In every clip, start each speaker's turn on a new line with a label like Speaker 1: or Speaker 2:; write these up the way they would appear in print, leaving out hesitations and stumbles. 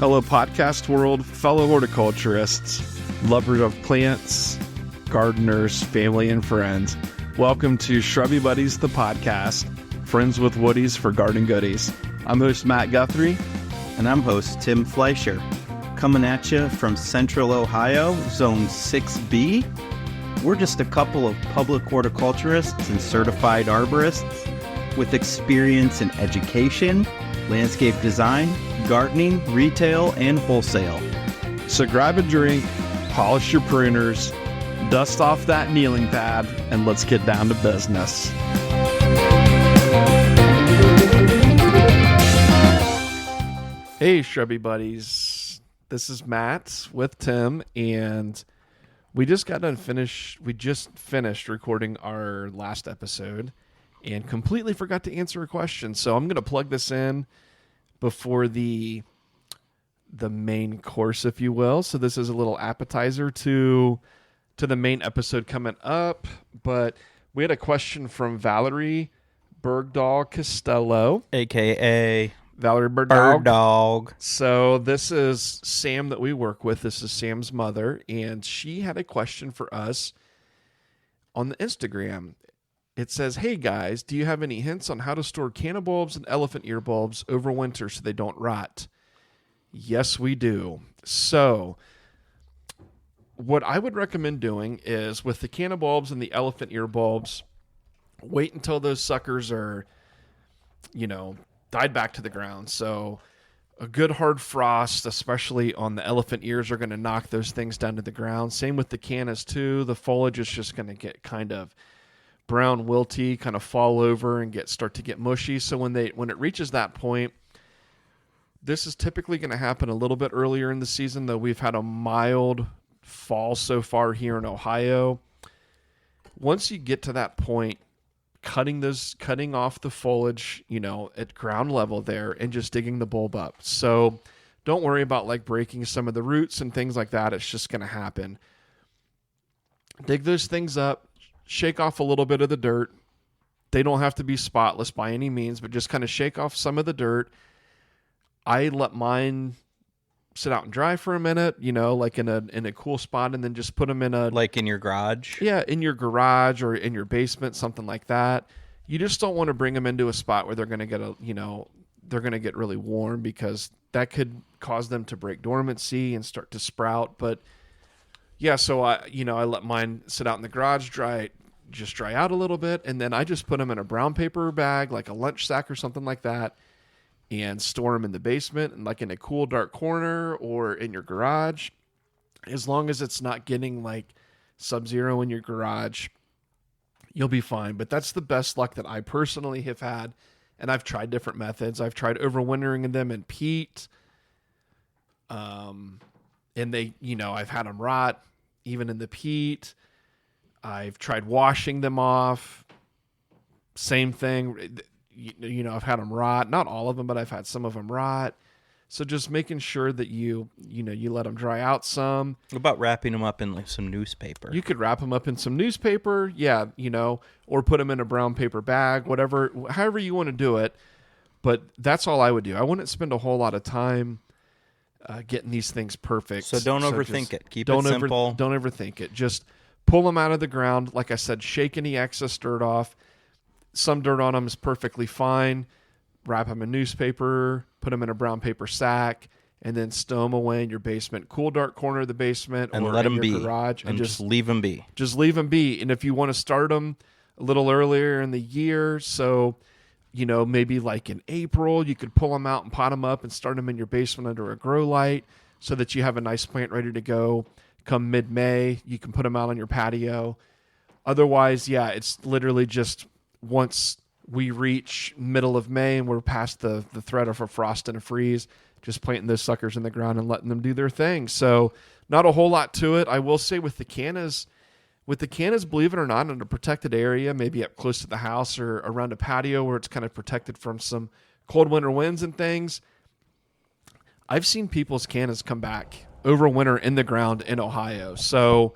Speaker 1: Hello, podcast world, fellow horticulturists, lovers of plants, gardeners, family, and friends. Welcome to Shrubby Buddies, the podcast, friends with woodies for garden goodies. I'm host Matt Guthrie.
Speaker 2: And I'm host Tim Fleischer. Coming at you from Central Ohio, Zone 6B. We're just a couple of public horticulturists and certified arborists with experience in education, landscape design, gardening, retail, and wholesale.
Speaker 1: So grab a drink, polish your pruners, dust off that kneeling pad, and let's get down to business. Hey, Shrubby Buddies. This is Matt with Tim, and we just finished recording our last episode and completely forgot to answer a question. So I'm going to plug this in before the main course, if you will. So this is a little appetizer to the main episode coming up. But we had a question from Valerie Bergdahl Costello,
Speaker 2: AKA
Speaker 1: Valerie Bergdahl.
Speaker 2: Bird Dog.
Speaker 1: So this is Sam that we work with. This is Sam's mother, and she had a question for us on the Instagram. It says, "Hey guys, do you have any hints on how to store canna bulbs and elephant ear bulbs over winter so they don't rot?" Yes, we do. So what I would recommend doing is with the canna bulbs and the elephant ear bulbs, wait until those suckers are, died back to the ground. So a good hard frost, especially on the elephant ears, are going to knock those things down to the ground. Same with the cannas too. The foliage is just going to get kind of brown, wilty, kind of fall over and start to get mushy. So when it reaches that point, this is typically going to happen a little bit earlier in the season, though we've had a mild fall so far here in Ohio. Once you get to that point, cutting off the foliage, at ground level there and just digging the bulb up. So don't worry about breaking some of the roots and things like that. It's just going to happen. Dig those things up. Shake off a little bit of the dirt. They don't have to be spotless by any means, but just kind of shake off some of the dirt. I let mine sit out and dry for a minute, in a cool spot, and then just put them in
Speaker 2: in your garage?
Speaker 1: Yeah, in your garage or in your basement, something like that. You just don't want to bring them into a spot where they're going to get they're going to get really warm, because that could cause them to break dormancy and start to sprout. But yeah, so I let mine sit out in the garage, dry out a little bit, and then I just put them in a brown paper bag, like a lunch sack or something like that, and store them in the basement and in a cool, dark corner or in your garage. As long as it's not getting sub-zero in your garage, you'll be fine. But that's the best luck that I personally have had, and I've tried different methods. I've tried overwintering them in peat, and I've had them rot even in the peat. I've tried washing them off. Same thing. I've had them rot. Not all of them, but I've had some of them rot. So just making sure that you let them dry out some.
Speaker 2: What about wrapping them up in some newspaper?
Speaker 1: You could wrap them up in some newspaper, yeah, or put them in a brown paper bag, however you want to do it. But that's all I would do. I wouldn't spend a whole lot of time getting these things perfect.
Speaker 2: So don't overthink it. Keep it simple.
Speaker 1: Don't overthink it. Just pull them out of the ground. Like I said, shake any excess dirt off. Some dirt on them is perfectly fine. Wrap them in newspaper, put them in a brown paper sack, and then stow them away in your basement. Cool, dark corner of the basement,
Speaker 2: and
Speaker 1: or
Speaker 2: let them
Speaker 1: in your
Speaker 2: be.
Speaker 1: garage.
Speaker 2: And just leave them be.
Speaker 1: Just leave them be. And if you want to start them a little earlier in the year, so maybe in April, you could pull them out and pot them up and start them in your basement under a grow light, so that you have a nice plant ready to go. Come mid-May, you can put them out on your patio. Otherwise, yeah, it's literally just once we reach middle of May and we're past the threat of a frost and a freeze, just planting those suckers in the ground and letting them do their thing. So not a whole lot to it. I will say with the cannas, believe it or not, in a protected area, maybe up close to the house or around a patio where it's kind of protected from some cold winter winds and things, I've seen people's cannas come back over winter in the ground in Ohio. So,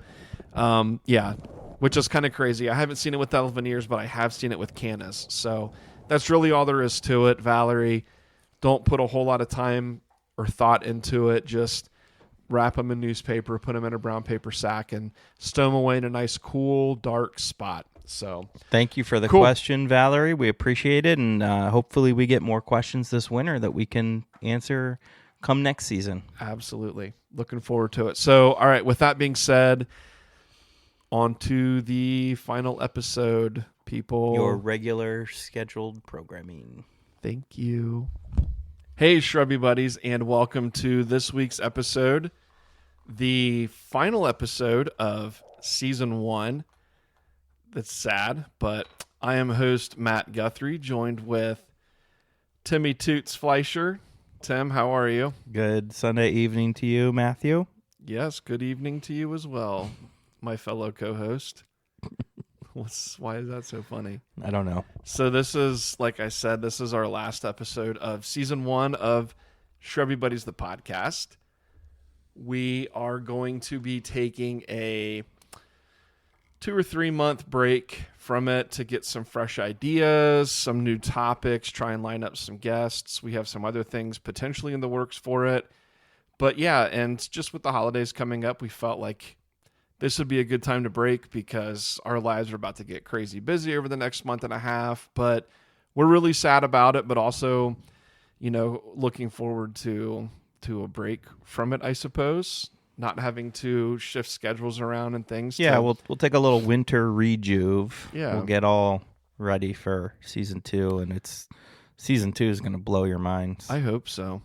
Speaker 1: yeah, which is kind of crazy. I haven't seen it with elephant ears, but I have seen it with cannas. So that's really all there is to it, Valerie. Don't put a whole lot of time or thought into it. Just wrap them in newspaper, put them in a brown paper sack, and stow them away in a nice, cool, dark spot. So
Speaker 2: thank you for the
Speaker 1: cool.
Speaker 2: question, Valerie. We appreciate it, and hopefully we get more questions this winter that we can answer come next season.
Speaker 1: Absolutely. Looking forward to it. So, all right, with that being said, on to the final episode, people.
Speaker 2: Your regular scheduled programming.
Speaker 1: Thank you. Hey, Shrubby Buddies, and welcome to this week's episode, the final episode of Season 1. That's sad, but I am host Matt Guthrie, joined with Timmy Toots Fleischer. Tim, how are you?
Speaker 2: Good Sunday evening to you, Matthew.
Speaker 1: Yes, good evening to you as well, my fellow co-host. Why is that so funny?
Speaker 2: I don't know.
Speaker 1: So this is, like I said, this is our last episode of Season 1 of Shrubby Buddies, the podcast. We are going to be taking a 2 or 3 month break from it to get some fresh ideas, some new topics, try and line up some guests. We have some other things potentially in the works for it. But yeah, and just with the holidays coming up, we felt like this would be a good time to break because our lives are about to get crazy busy over the next month and a half. But we're really sad about it, but also, looking forward to a break from it, I suppose. Not having to shift schedules around and things.
Speaker 2: Yeah, we'll take a little winter rejuve.
Speaker 1: Yeah.
Speaker 2: We'll get all ready for Season 2, and Season 2 is going to blow your minds.
Speaker 1: I hope so.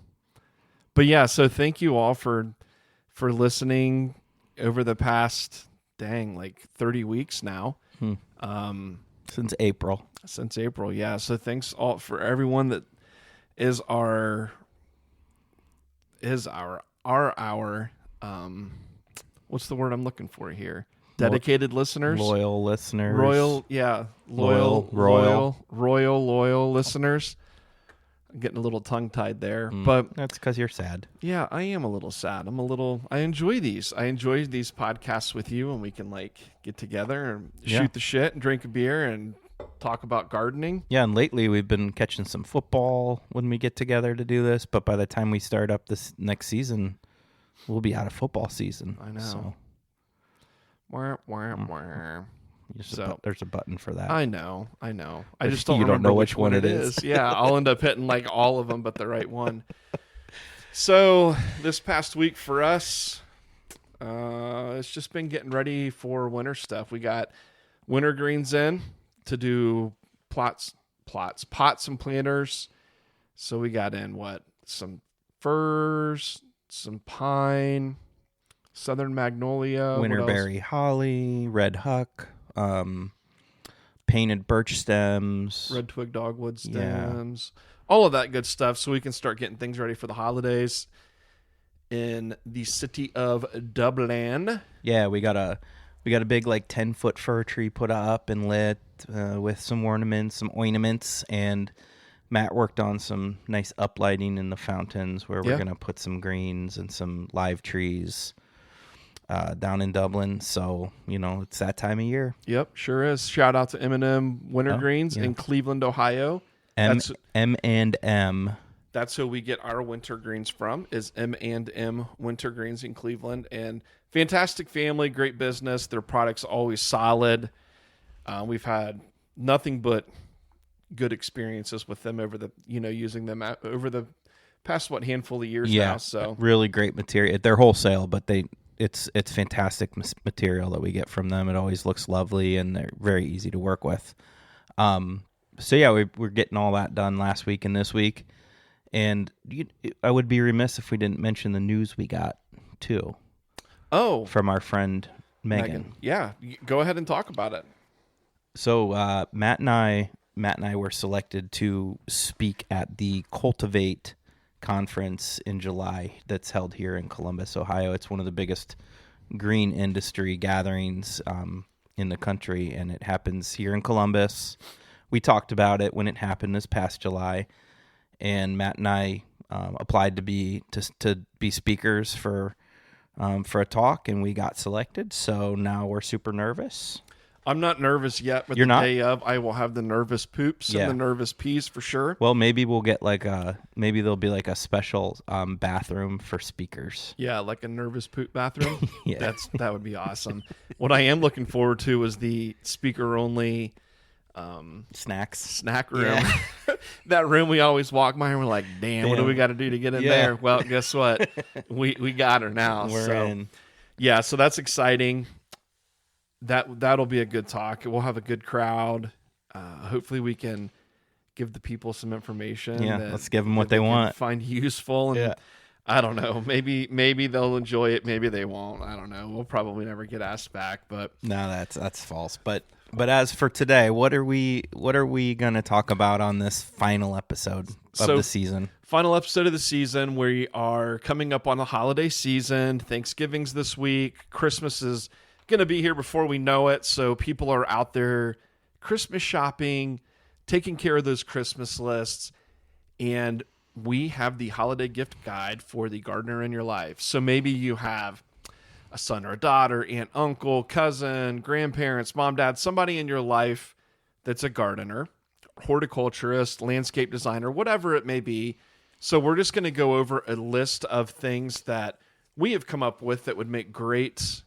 Speaker 1: But yeah, so thank you all for listening over the past, 30 weeks now.
Speaker 2: Since April.
Speaker 1: Since April, yeah. So thanks all for everyone that is our what's the word I'm looking for here? Dedicated listeners.
Speaker 2: Loyal listeners.
Speaker 1: Loyal listeners. I'm getting a little tongue-tied there, but
Speaker 2: that's because you're sad.
Speaker 1: Yeah, I am a little sad. I enjoy these. I enjoy these podcasts with you, and we can get together and shoot the shit and drink a beer and talk about gardening.
Speaker 2: Yeah, and lately we've been catching some football when we get together to do this, but by the time we start up this next season, we'll be out of football season.
Speaker 1: I know.
Speaker 2: So. There's a button for that.
Speaker 1: I know. I just don't
Speaker 2: remember know which one it is.
Speaker 1: Yeah, I'll end up hitting all of them but the right one. So this past week for us, it's just been getting ready for winter stuff. We got winter greens in to do pots and planters. So we got in some firs, some pine, southern magnolia,
Speaker 2: winterberry holly, red huck, painted birch stems,
Speaker 1: red twig dogwood stems, all of that good stuff, so we can start getting things ready for the holidays in the city of Dublin.
Speaker 2: Yeah, we got a big 10-foot fir tree put up and lit with some ornaments, and Matt worked on some nice uplighting in the fountains where we're gonna put some greens and some live trees down in Dublin. So it's that time of year.
Speaker 1: Yep, sure is. Shout out to M&M Wintergreens in Cleveland, Ohio.
Speaker 2: M&M.
Speaker 1: That's who we get our wintergreens from, is M&M Wintergreens in Cleveland. And fantastic family, great business. Their product's always solid. We've had nothing but good experiences with them over the, using them over the past, handful of years now. So
Speaker 2: really great material. They're wholesale, but it's fantastic material that we get from them. It always looks lovely, and they're very easy to work with. So yeah, we're getting all that done last week and this week. And I would be remiss if we didn't mention the news we got, too.
Speaker 1: Oh.
Speaker 2: From our friend Megan.
Speaker 1: Yeah, go ahead and talk about it.
Speaker 2: So Matt and I were selected to speak at the Cultivate conference in July that's held here in Columbus, Ohio. It's one of the biggest green industry gatherings in the country, and it happens here in Columbus. We talked about it when it happened this past July, and Matt and I applied to be speakers for a talk, and we got selected. So now we're super nervous.
Speaker 1: I'm not nervous yet, but
Speaker 2: You're
Speaker 1: the
Speaker 2: not?
Speaker 1: day of, I will have the nervous poops
Speaker 2: Yeah.
Speaker 1: and the nervous pees for sure.
Speaker 2: Well, maybe we'll get maybe there'll be like a special bathroom for speakers.
Speaker 1: Yeah, like a nervous poop bathroom.
Speaker 2: Yeah.
Speaker 1: That would be awesome. What I am looking forward to is the speaker only
Speaker 2: Snacks.
Speaker 1: snack room.
Speaker 2: Yeah.
Speaker 1: That room we always walk by and we're like, damn, what do
Speaker 2: Damn.
Speaker 1: we got to do to get in
Speaker 2: Yeah.
Speaker 1: there? Well, guess what? we got her now.
Speaker 2: We're
Speaker 1: so
Speaker 2: in.
Speaker 1: yeah, so that's exciting. That'll be a good talk. We'll have a good crowd. Hopefully we can give the people some information.
Speaker 2: Yeah,
Speaker 1: that-
Speaker 2: let's give them what
Speaker 1: that
Speaker 2: they
Speaker 1: can
Speaker 2: want.
Speaker 1: Find useful. And
Speaker 2: Yeah.
Speaker 1: I don't know. Maybe they'll enjoy it. Maybe they won't. I don't know. We'll probably never get asked back. But
Speaker 2: No, that's false. But as for today, what are we going to talk about on this final episode of the season?
Speaker 1: Final episode of the season. We are coming up on the holiday season. Thanksgiving's this week. Christmas is going to be here before we know it. So people are out there Christmas shopping, taking care of those Christmas lists. And we have the holiday gift guide for the gardener in your life. So maybe you have a son or a daughter, aunt, uncle, cousin, grandparents, mom, dad, somebody in your life that's a gardener, horticulturist, landscape designer, whatever it may be. So we're just going to go over a list of things that we have come up with that would make great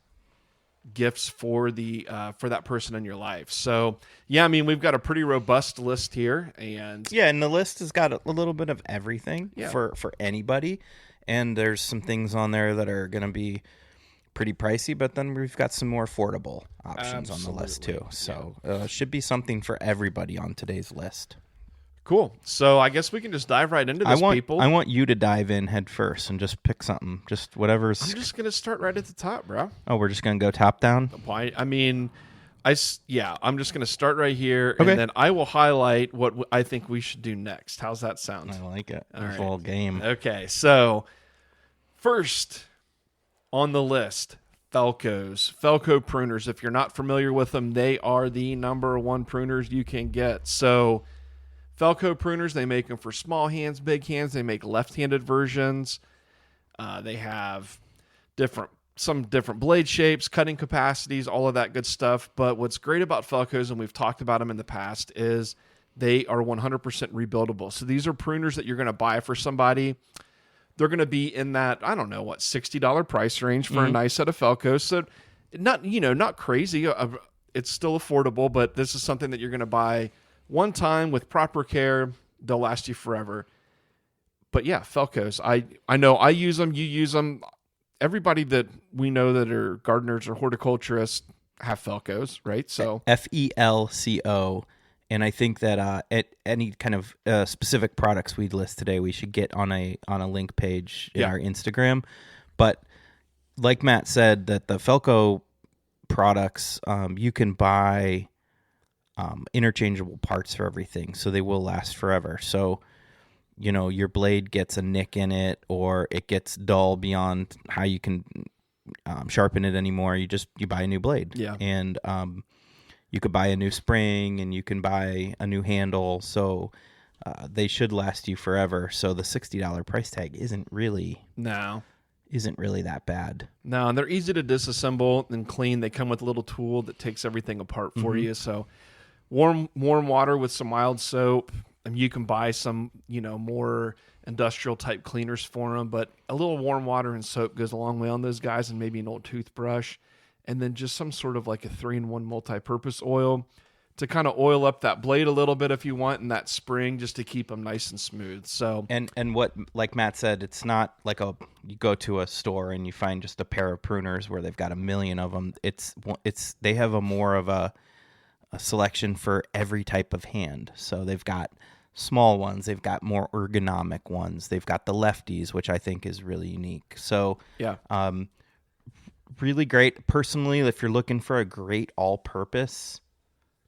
Speaker 1: gifts for that person in your life. So yeah, I mean, we've got a pretty robust list here, and
Speaker 2: Yeah, and the list has got a little bit of everything
Speaker 1: Yeah.
Speaker 2: for anybody. And there's some things on there that are going to be pretty pricey, but then we've got some more affordable options on the list too. So should be something for everybody on today's list.
Speaker 1: cool. So I guess we can just dive right into this, people.
Speaker 2: I want you to dive in head first and just pick something, just whatever's.
Speaker 1: I'm just gonna start right at the top, bro.
Speaker 2: Oh, we're just gonna go top down.
Speaker 1: Why? I mean, I'm just gonna start right here,
Speaker 2: Okay.
Speaker 1: and then I will highlight what I think we should do next. How's that sound?
Speaker 2: I like it.
Speaker 1: All
Speaker 2: This
Speaker 1: right.
Speaker 2: little game.
Speaker 1: Okay, so first on the list, Felcos. Felco pruners. If you're not familiar with them, they are the number one pruners you can get. So Felco pruners, they make them for small hands, big hands. They make left-handed versions. They have some different blade shapes, cutting capacities, all of that good stuff. But what's great about Felcos, and we've talked about them in the past, is they are 100% rebuildable. So these are pruners that you're going to buy for somebody. They're going to be in that, I don't know, what, $60 price range for a nice set of Felcos. So not crazy. It's still affordable, but this is something that you're going to buy one time with proper care. They'll last you forever. But yeah, Felcos. I know I use them. You use them. Everybody that we know that are gardeners or horticulturists have Felcos, right? So
Speaker 2: FELCO. And I think that at any kind of specific products we list today, we should get on a link page in our Instagram. But like Matt said, that the Felco products, you can buy interchangeable parts for everything, so they will last forever. So, your blade gets a nick in it, or it gets dull beyond how you can sharpen it anymore. You buy a new blade.
Speaker 1: Yeah.
Speaker 2: And you could buy a new spring, and you can buy a new handle. So they should last you forever. So the $60 price tag isn't really that bad.
Speaker 1: No, and they're easy to disassemble and clean. They come with a little tool that takes everything apart for you. So warm water with some mild soap. And you can buy some, more industrial type cleaners for them. But a little warm water and soap goes a long way on those guys, and maybe an old toothbrush. And then just some sort of like a 3-in-1 multi-purpose oil to kind of oil up that blade a little bit if you want, and that spring just to keep them nice and smooth. So
Speaker 2: and what, like Matt said, it's not like you go to a store and you find just a pair of pruners where they've got a million of them. They have a more of a selection for every type of hand. So they've got small ones, they've got more ergonomic ones, they've got the lefties, which I think is really unique. So
Speaker 1: yeah.
Speaker 2: Really great. Personally, if you're looking for a great all-purpose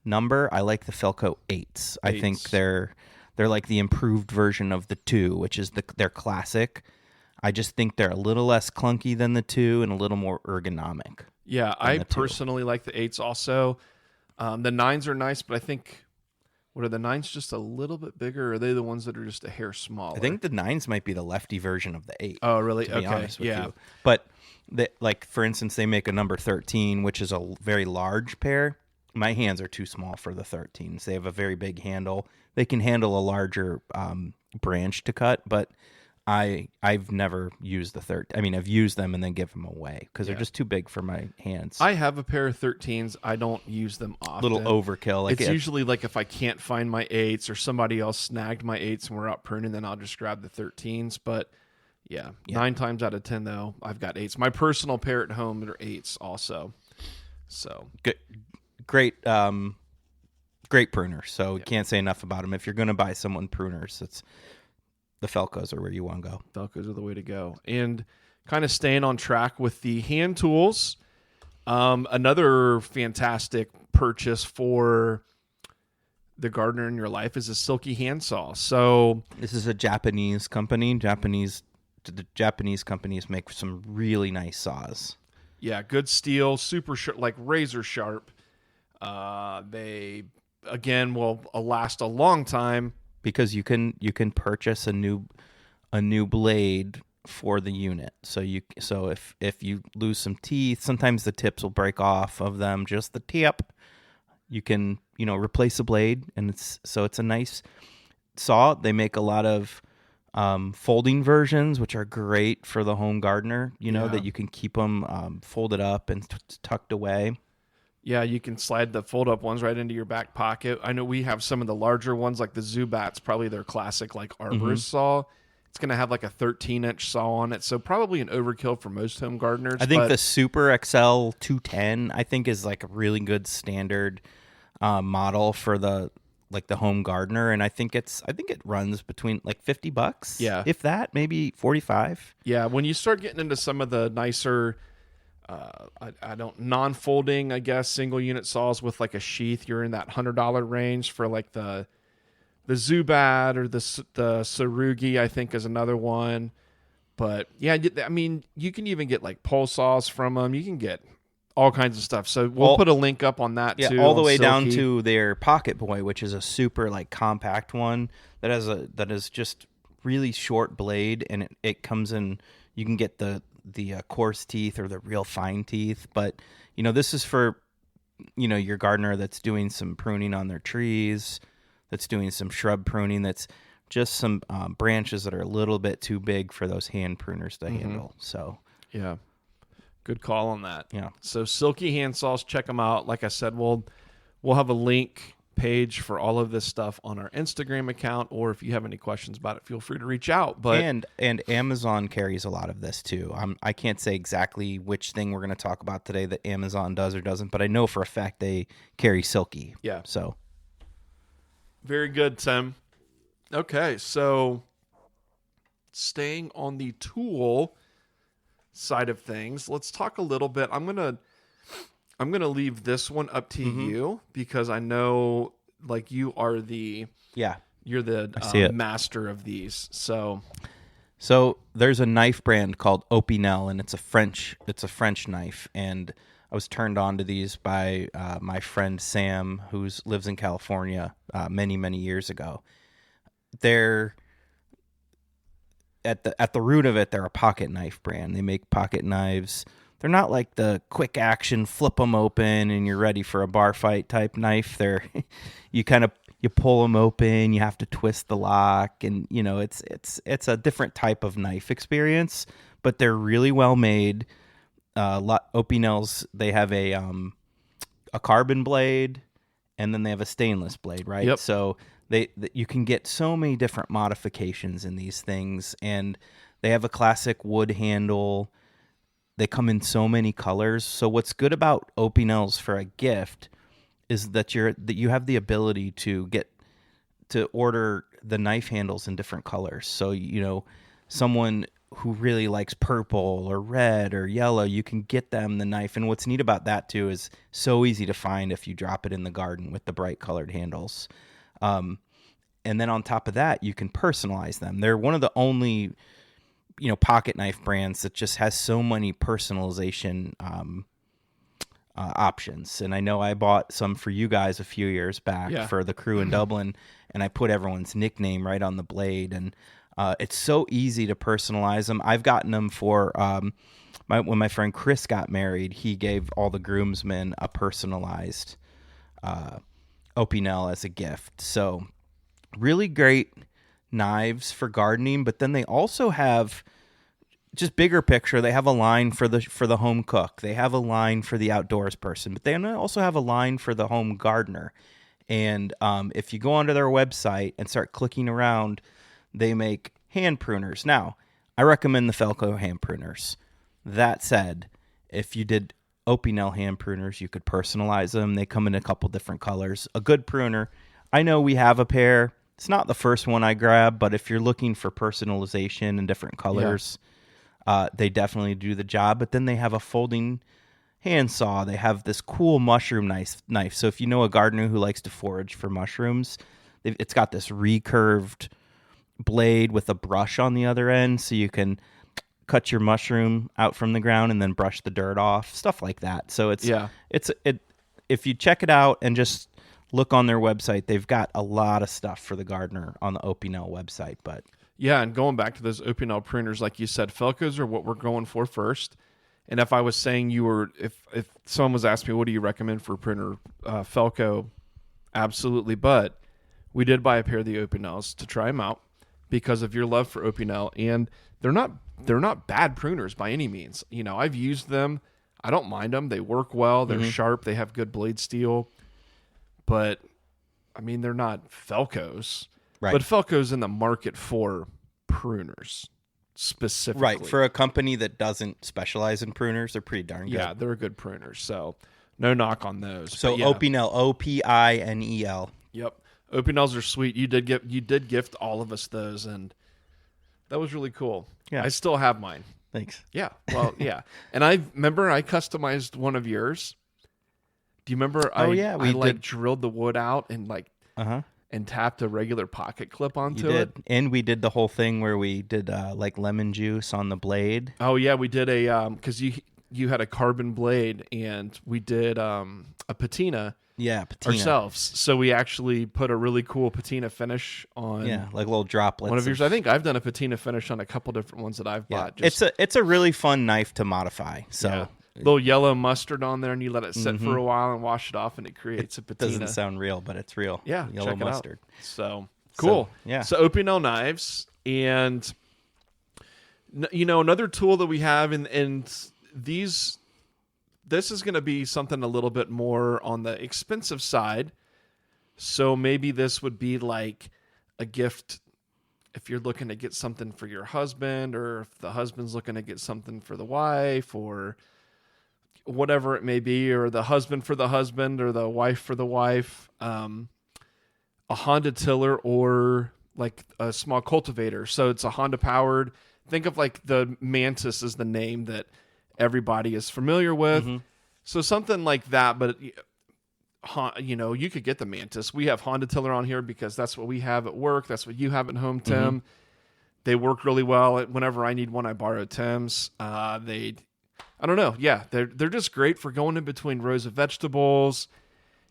Speaker 2: number, I like the Felco 8s. I think they're like the improved version of the 2, which is their classic. I just think they're a little less clunky than the 2 and a little more ergonomic.
Speaker 1: Yeah, I personally like the 8s also. The 9s are nice, but I think, what are the 9s just a little bit bigger, or are they the ones that are just a hair smaller?
Speaker 2: I think the 9s might be the lefty version of the 8.
Speaker 1: Oh, really?
Speaker 2: To be honest with
Speaker 1: yeah.
Speaker 2: you. But like, for instance, they make a number 13, which is a very large pair. my hands are too small for the 13s. They have a very big handle. They can handle a larger branch to cut, but I've never used the 13. I mean, I've used them and then give them away because they're just too big for my hands.
Speaker 1: I have a pair of 13s. I don't use them often.
Speaker 2: Little overkill.
Speaker 1: Like it's usually like if I can't find my 8s or somebody else snagged my 8s and we're out pruning, then I'll just grab the 13s. But yeah, 9 times out of 10 though, I've got 8s. My personal pair at home are 8s also. So
Speaker 2: good, great pruner. So can't say enough about them. If you're going to buy someone pruners, it's the Felcos are where you want to go.
Speaker 1: Felcos are the way to go. And kind of staying on track with the hand tools, another fantastic purchase for the gardener in your life is a Silky handsaw. So
Speaker 2: this is a Japanese company. The Japanese companies make some really nice saws.
Speaker 1: Yeah, good steel, super sharp, like razor sharp. They again will last a long time
Speaker 2: because you can purchase a new blade for the unit. So if you lose some teeth, sometimes the tips will break off of them, just the tip. You can replace the blade, and it's a nice saw. They make a lot of folding versions, which are great for the home gardener. That you can keep them folded up and tucked away.
Speaker 1: Yeah, you can slide the fold-up ones right into your back pocket. I know we have some of the larger ones, like the Zubat's probably their classic, like arborist saw. It's going to have like a 13-inch saw on it, so probably an overkill for most home gardeners.
Speaker 2: I think the Super XL 210, I think, is like a really good standard model for the home gardener, and I think it runs between like $50, if that, maybe 45.
Speaker 1: Yeah, when you start getting into some of the nicer, non-folding, I guess, single unit saws with like a sheath, you're in that $100 range for like the Zubat or the Tsurugi, I think, is another one. But yeah, I mean, you can even get like pole saws from them. You can get all kinds of stuff. So we'll put a link up on that too.
Speaker 2: All the way down to their Pocket Boy, which is a super like compact one that is just really short blade, and it comes in. You can get the coarse teeth or the real fine teeth, but this is for your gardener that's doing some pruning on their trees, that's doing some shrub pruning, that's just some branches that are a little bit too big for those hand pruners to handle. So
Speaker 1: yeah, good call on that.
Speaker 2: Yeah,
Speaker 1: so Silky handsaws, check them out. Like I said, we'll have a link page for all of this stuff on our Instagram account, or if you have any questions about it, feel free to reach out. But
Speaker 2: and Amazon carries a lot of this too. I can't say exactly which thing we're going to talk about today that Amazon does or doesn't, but I know for a fact they carry Silky.
Speaker 1: Yeah.
Speaker 2: So
Speaker 1: very good, Tim. Okay, so staying on the tool side of things, let's talk a little bit. I'm gonna leave this one up to you because I know, like, you are you're the master of these. So
Speaker 2: there's a knife brand called Opinel, and it's a French knife. And I was turned on to these by my friend Sam, who lives in California, many, many years ago. They're at the root of it, they're a pocket knife brand. They make pocket knives. They're not like the quick action, flip them open and you're ready for a bar fight type knife. They're you pull them open, you have to twist the lock, and it's a different type of knife experience, but they're really well made. Opinels, they have a carbon blade, and then they have a stainless blade, right?
Speaker 1: Yep.
Speaker 2: So you can get so many different modifications in these things, and they have a classic wood handle. They come in so many colors. So what's good about Opinels for a gift is that you have the ability to order the knife handles in different colors. So someone who really likes purple or red or yellow, you can get them the knife. And what's neat about that too is so easy to find if you drop it in the garden with the bright colored handles. And then on top of that, you can personalize them. They're one of the only pocket knife brands that just has so many personalization options. And I know I bought some for you guys a few years back for the crew in Dublin, and I put everyone's nickname right on the blade. And it's so easy to personalize them. I've gotten them for when my friend Chris got married, he gave all the groomsmen a personalized Opinel as a gift. So really great knives for gardening, but then they also have, just bigger picture, they have a line for the home cook. They have a line for the outdoors person, but they also have a line for the home gardener. And if you go onto their website and start clicking around, they make hand pruners. Now, I recommend the Felco hand pruners. That said, if you did Opinel hand pruners, you could personalize them. They come in a couple different colors. A good pruner, I know we have a pair. It's not the first one I grab, but if you're looking for personalization and different colors, they definitely do the job. But then they have a folding handsaw. They have this cool mushroom knife. So if you know a gardener who likes to forage for mushrooms, it's got this recurved blade with a brush on the other end, so you can cut your mushroom out from the ground and then brush the dirt off, stuff like that. So if you check it out and just look on their website, they've got a lot of stuff for the gardener on the Opinel website. But
Speaker 1: yeah, and going back to those Opinel pruners, like you said, Felcos are what we're going for first. And if I was saying if someone was asking me, what do you recommend for a printer, Felco, absolutely. But we did buy a pair of the Opinels to try them out because of your love for Opinel, and they're not bad pruners by any means. You know, I've used them. I don't mind them. They work well. They're sharp. They have good blade steel. But, I mean, they're not Felcos.
Speaker 2: Right.
Speaker 1: But Felco's in the market for pruners. Specifically.
Speaker 2: Right, for a company that doesn't specialize in pruners, they're pretty darn good.
Speaker 1: Yeah, they're good pruners, so no knock on those.
Speaker 2: So yeah. Opinel, Opinel.
Speaker 1: Yep, Opinels are sweet. You did gift all of us those, and that was really cool.
Speaker 2: Yeah,
Speaker 1: I still have mine.
Speaker 2: Thanks.
Speaker 1: Yeah, well, yeah, and I customized one of yours. Do you remember? I drilled the wood out and and tapped a regular pocket clip onto it.
Speaker 2: And we did the whole thing where we did like lemon juice on the blade.
Speaker 1: Oh yeah, we did because you had a carbon blade and we did a patina.
Speaker 2: Yeah, patina
Speaker 1: ourselves. So we actually put a really cool patina finish on.
Speaker 2: Yeah, like little droplets.
Speaker 1: One of yours. I think I've done a patina finish on a couple different ones that I've bought.
Speaker 2: It's a really fun knife to modify. So. Yeah.
Speaker 1: Little yellow mustard on there, and you let it sit for a while and wash it off, and it creates a patina.
Speaker 2: Doesn't sound real, but it's real.
Speaker 1: Yeah,
Speaker 2: yellow mustard.
Speaker 1: So cool. So Opinel knives, and another tool that we have, and this is going to be something a little bit more on the expensive side. So maybe this would be like a gift if you're looking to get something for your husband, or if the husband's looking to get something for the wife, or whatever it may be, or the husband for the husband, or the wife for the wife, a Honda tiller, or like a small cultivator. So it's a Honda powered. Think of like the Mantis is the name that everybody is familiar with. So something like that, but you could get the Mantis. We have Honda tiller on here because that's what we have at work. That's what you have at home, Tim. They work really well. Whenever I need one, I borrow Tim's. I don't know. Yeah, they're just great for going in between rows of vegetables.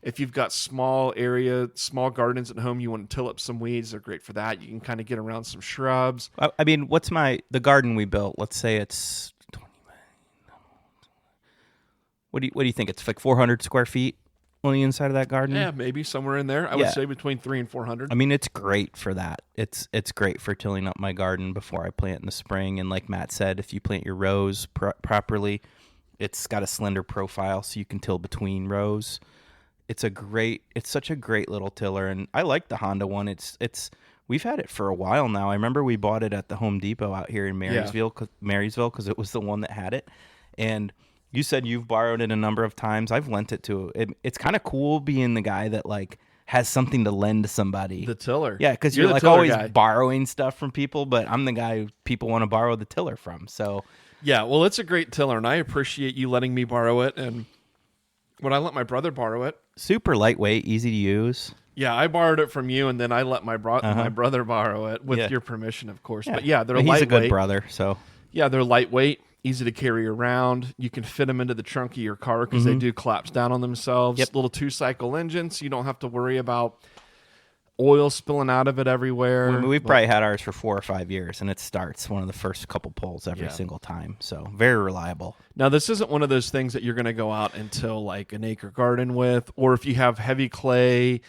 Speaker 1: If you've got small gardens at home, you want to till up some weeds, they're great for that. You can kind of get around some shrubs.
Speaker 2: I mean, the garden we built, let's say it's 20. What do you think? It's like 400 square feet on the inside of that garden?
Speaker 1: Yeah, maybe somewhere in there. I would say between 300 and 400.
Speaker 2: I mean, it's great for that. It's great for tilling up my garden before I plant in the spring. And like Matt said, if you plant your rows properly, it's got a slender profile so you can till between rows. It's such a great little tiller, and I like the Honda one. We've had it for a while now. I remember we bought it at the Home Depot out here in Marysville because it was the one that had it. And you said you've borrowed it a number of times. I've lent it to it. It's kind of cool being the guy that like has something to lend to somebody.
Speaker 1: The tiller.
Speaker 2: Yeah, because you're like always borrowing stuff from people, but I'm the guy who people want to borrow the tiller from. So
Speaker 1: yeah, well, it's a great tiller, and I appreciate you letting me borrow it. And when I let my brother borrow it,
Speaker 2: super lightweight, easy to use.
Speaker 1: Yeah, I borrowed it from you, and then I let my brother borrow it with your permission, of course. Yeah. But yeah, they're lightweight. He's a good
Speaker 2: brother, so
Speaker 1: yeah, they're lightweight. Easy to carry around. You can fit them into the trunk of your car because they do collapse down on themselves. Little 2-cycle engines, so you don't have to worry about oil spilling out of it everywhere.
Speaker 2: We've probably had ours for 4 or 5 years, and it starts one of the first couple pulls every single time. So very reliable.
Speaker 1: Now, this isn't one of those things that you're going to go out and till like an acre garden with, or if you have heavy clay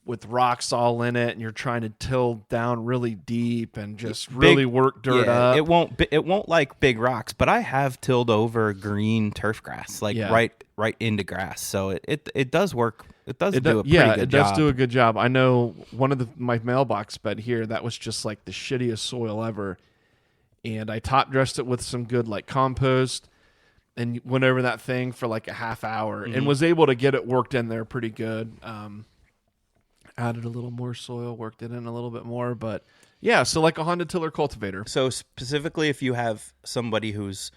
Speaker 1: with rocks all in it and you're trying to till down really deep and just really work dirt up.
Speaker 2: It won't like big rocks, but I have tilled over green turf grass, like right into grass. So it does work. It does do a pretty good job.
Speaker 1: Yeah, it does do a good job. I know one of my mailbox bed here, that was just like the shittiest soil ever. And I top dressed it with some good like compost and went over that thing for like a half hour and was able to get it worked in there pretty good. Added a little more soil, worked it in a little bit more, but yeah, so like a Honda tiller cultivator.
Speaker 2: So specifically, if you have somebody who's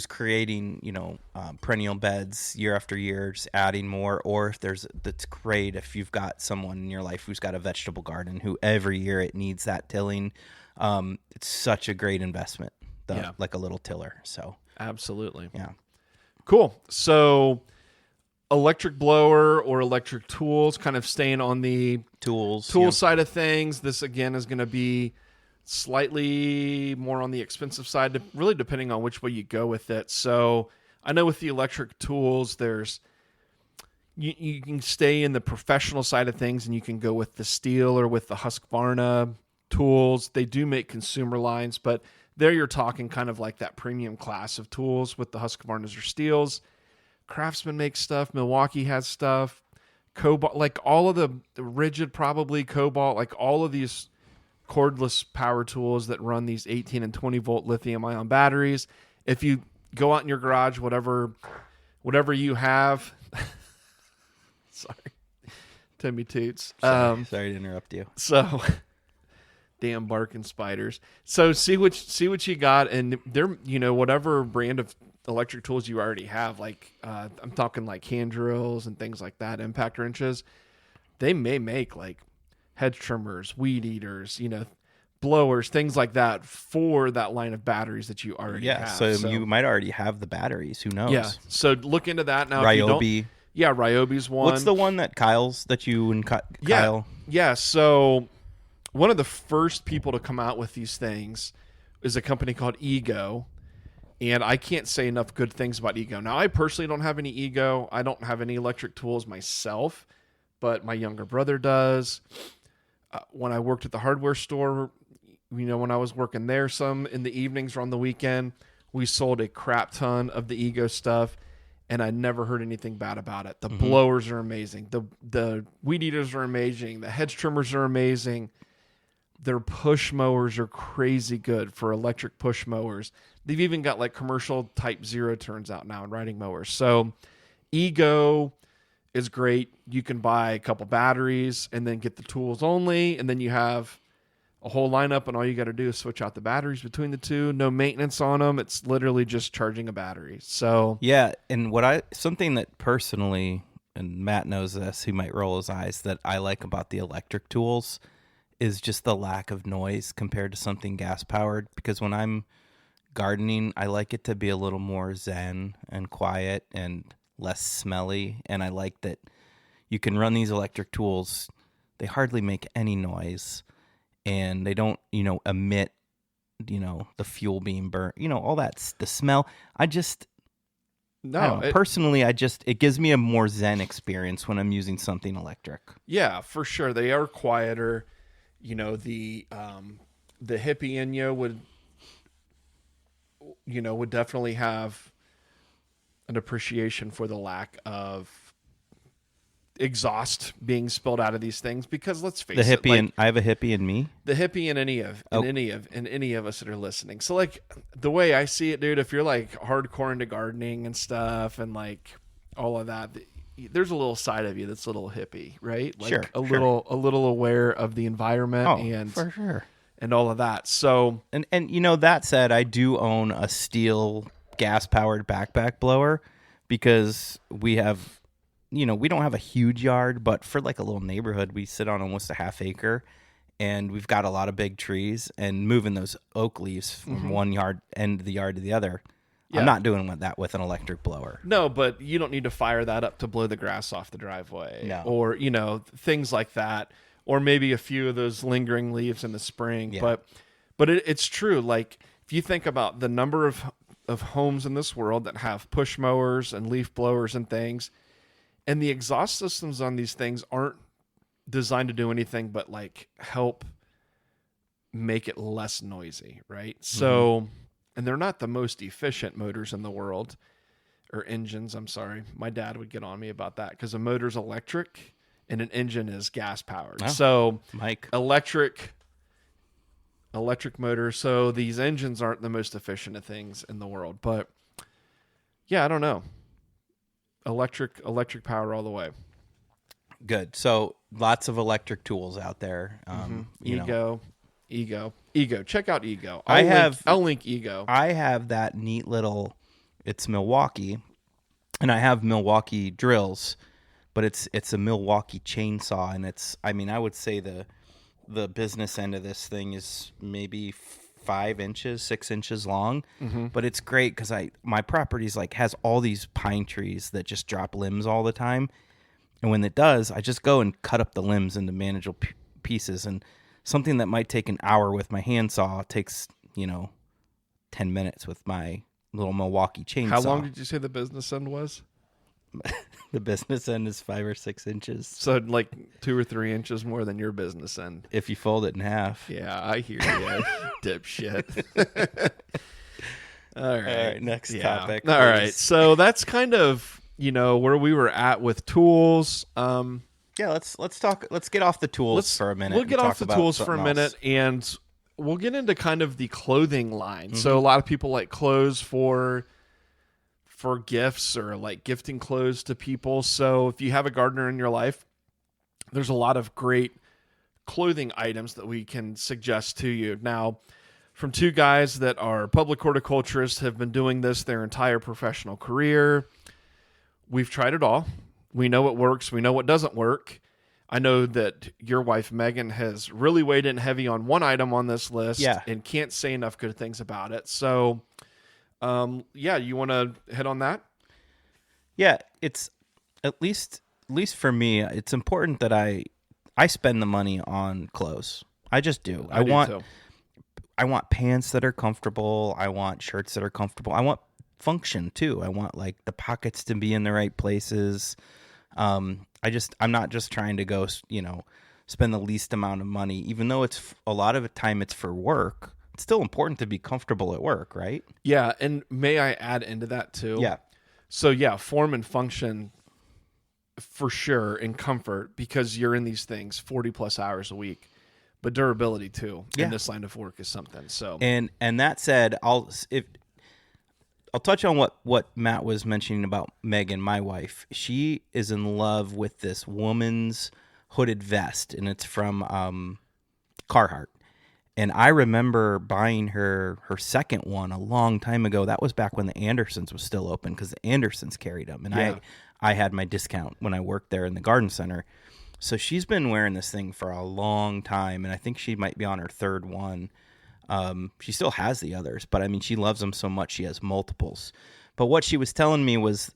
Speaker 2: creating, perennial beds year after year, just adding more, or if that's great if you've got someone in your life who's got a vegetable garden who every year it needs that tilling. It's such a great investment, like a little tiller. So
Speaker 1: absolutely,
Speaker 2: yeah,
Speaker 1: cool. So electric blower or electric tools, kind of staying on the tool side of things. This again is going to be slightly more on the expensive side, really depending on which way you go with it. So I know with the electric tools, you can stay in the professional side of things and you can go with the Steel or with the Husqvarna tools. They do make consumer lines, but there you're talking kind of like that premium class of tools with the Husqvarnas or Steels. Craftsman makes stuff. Milwaukee has stuff. Cobalt, like all of the Rigid, probably Cobalt, like all of these cordless power tools that run these 18 and 20 volt lithium ion batteries. If you go out in your garage, whatever you have, sorry, Timmy Toots.
Speaker 2: Sorry to interrupt you.
Speaker 1: So, damn barking spiders. So see what you got, and they're whatever brand of electric tools you already have, like I'm talking like hand drills and things like that, impact wrenches. They may make like hedge trimmers, weed eaters, blowers, things like that for that line of batteries that you already have.
Speaker 2: So you might already have the batteries. Who knows?
Speaker 1: Yeah. So look into that now.
Speaker 2: Ryobi.
Speaker 1: Yeah, Ryobi's one.
Speaker 2: What's the one that you and Kyle?
Speaker 1: Yeah. So one of the first people to come out with these things is a company called Ego. And I can't say enough good things about Ego. Now, I personally don't have any Ego. I don't have any electric tools myself, but my younger brother does. When I worked at the hardware store, when I was working there some in the evenings or on the weekend, we sold a crap ton of the Ego stuff, and I never heard anything bad about it. The blowers are amazing. The weed eaters are amazing. The hedge trimmers are amazing. Their push mowers are crazy good for electric push mowers. They've even got like commercial type 0 turns out now in riding mowers. So Ego is great. You can buy a couple batteries and then get the tools only. And then you have a whole lineup, and all you got to do is switch out the batteries between the two. No maintenance on them. It's literally just charging a battery. So
Speaker 2: yeah. And something that personally, and Matt knows this, he might roll his eyes, that I like about the electric tools is just the lack of noise compared to something gas powered. Because when I'm gardening, I like it to be a little more zen and quiet and less smelly. And I like that you can run these electric tools. They hardly make any noise, and they don't, emit, the fuel being burnt, all that's the smell. Personally, it gives me a more zen experience when I'm using something electric.
Speaker 1: Yeah, for sure. They are quieter. The hippie in you would definitely have an appreciation for the lack of exhaust being spilled out of these things, because let's face it,
Speaker 2: I have a hippie in me.
Speaker 1: The hippie in any of us that are listening. So like the way I see it, dude, if you're like hardcore into gardening and stuff and like all of that, there's a little side of you that's a little hippie, right? Like a little aware of the environment and
Speaker 2: for sure.
Speaker 1: And all of that. So
Speaker 2: and that said, I do own a Steel gas powered backpack blower, because we have, we don't have a huge yard, but for like a little neighborhood, we sit on almost a half acre, and we've got a lot of big trees, and moving those oak leaves from one end of the yard to the other. Yeah. I'm not doing that with an electric blower.
Speaker 1: No, but you don't need to fire that up to blow the grass off the driveway.
Speaker 2: No.
Speaker 1: Or, things like that. or maybe a few of those lingering leaves in the spring.
Speaker 2: Yeah.
Speaker 1: But it's true. Like if you think about the number of homes in this world that have push mowers and leaf blowers and things, and the exhaust systems on these things aren't designed to do anything but like help make it less noisy, right? So, and they're not the most efficient motors in the world, or engines, I'm sorry. My dad would get on me about that because a motor's electric and an engine is gas powered.
Speaker 2: Oh,
Speaker 1: so
Speaker 2: Mike.
Speaker 1: electric motor. So these engines aren't the most efficient of things in the world, but yeah, I don't know. Electric power all the way.
Speaker 2: Good. So lots of electric tools out there.
Speaker 1: Ego. Check out Ego. I'll link Ego.
Speaker 2: I have that neat little, it's Milwaukee, and I have Milwaukee drills, but it's a Milwaukee chainsaw, and I would say the business end of this thing is maybe 6 inches long, but it's great because my property's like has all these pine trees that just drop limbs all the time, and when it does, I just go and cut up the limbs into manageable pieces, and something that might take an hour with my handsaw takes 10 minutes with my little Milwaukee chainsaw.
Speaker 1: How long did you say the business end was?
Speaker 2: The business end is 5 or 6 inches.
Speaker 1: So like 2 or 3 inches more than your business end.
Speaker 2: If you fold it in half.
Speaker 1: Yeah, I hear you, dipshit. All right,
Speaker 2: next topic.
Speaker 1: All right, so that's kind of where we were at with tools.
Speaker 2: Yeah, let's talk. Let's get off the tools for a minute.
Speaker 1: We'll get off the tools for a minute, and we'll get into kind of the clothing line. So a lot of people like clothes for gifts or like gifting clothes to people. So if you have a gardener in your life, there's a lot of great clothing items that we can suggest to you. Now, from two guys that are public horticulturists, have been doing this their entire professional career, we've tried it all. We know what works. We know what doesn't work. I know that your wife, Megan, has really weighed in heavy on one item on this list and can't say enough good things about it. So, you want to hit on that?
Speaker 2: Yeah, it's at least for me, it's important that I spend the money on clothes. I just do. I want pants that are comfortable. I want shirts that are comfortable. I want function too. I want like the pockets to be in the right places. I'm not just trying to go, spend the least amount of money, even though it's a lot of the time it's for work. It's still important to be comfortable at work, right?
Speaker 1: Yeah. And may I add into that too?
Speaker 2: Yeah.
Speaker 1: So form and function for sure, and comfort, because you're in these things 40 plus hours a week, but durability too in this line of work is something. So,
Speaker 2: and that said, I'll touch on what Matt was mentioning about Megan, my wife. She is in love with this woman's hooded vest, and it's from Carhartt. And I remember buying her second one a long time ago. That was back when the Andersons was still open, because the Andersons carried them. And I had my discount when I worked there in the garden center. So she's been wearing this thing for a long time, and I think she might be on her third one. She still has the others, but I mean, she loves them so much she has multiples. But what she was telling me was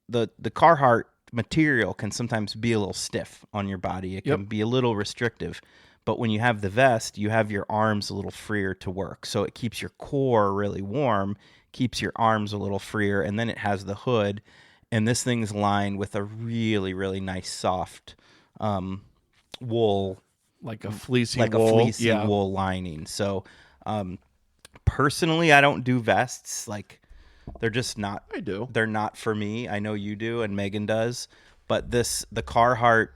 Speaker 2: the Carhartt material can sometimes be a little stiff on your body. It can be a little restrictive. But when you have the vest, you have your arms a little freer to work. So it keeps your core really warm, keeps your arms a little freer, and then it has the hood. And this thing's lined with a really, really nice soft wool.
Speaker 1: Like a fleecy
Speaker 2: wool lining. So personally, I don't do vests. Like, they're just not.
Speaker 1: I do.
Speaker 2: They're not for me. I know you do, and Megan does. But the Carhartt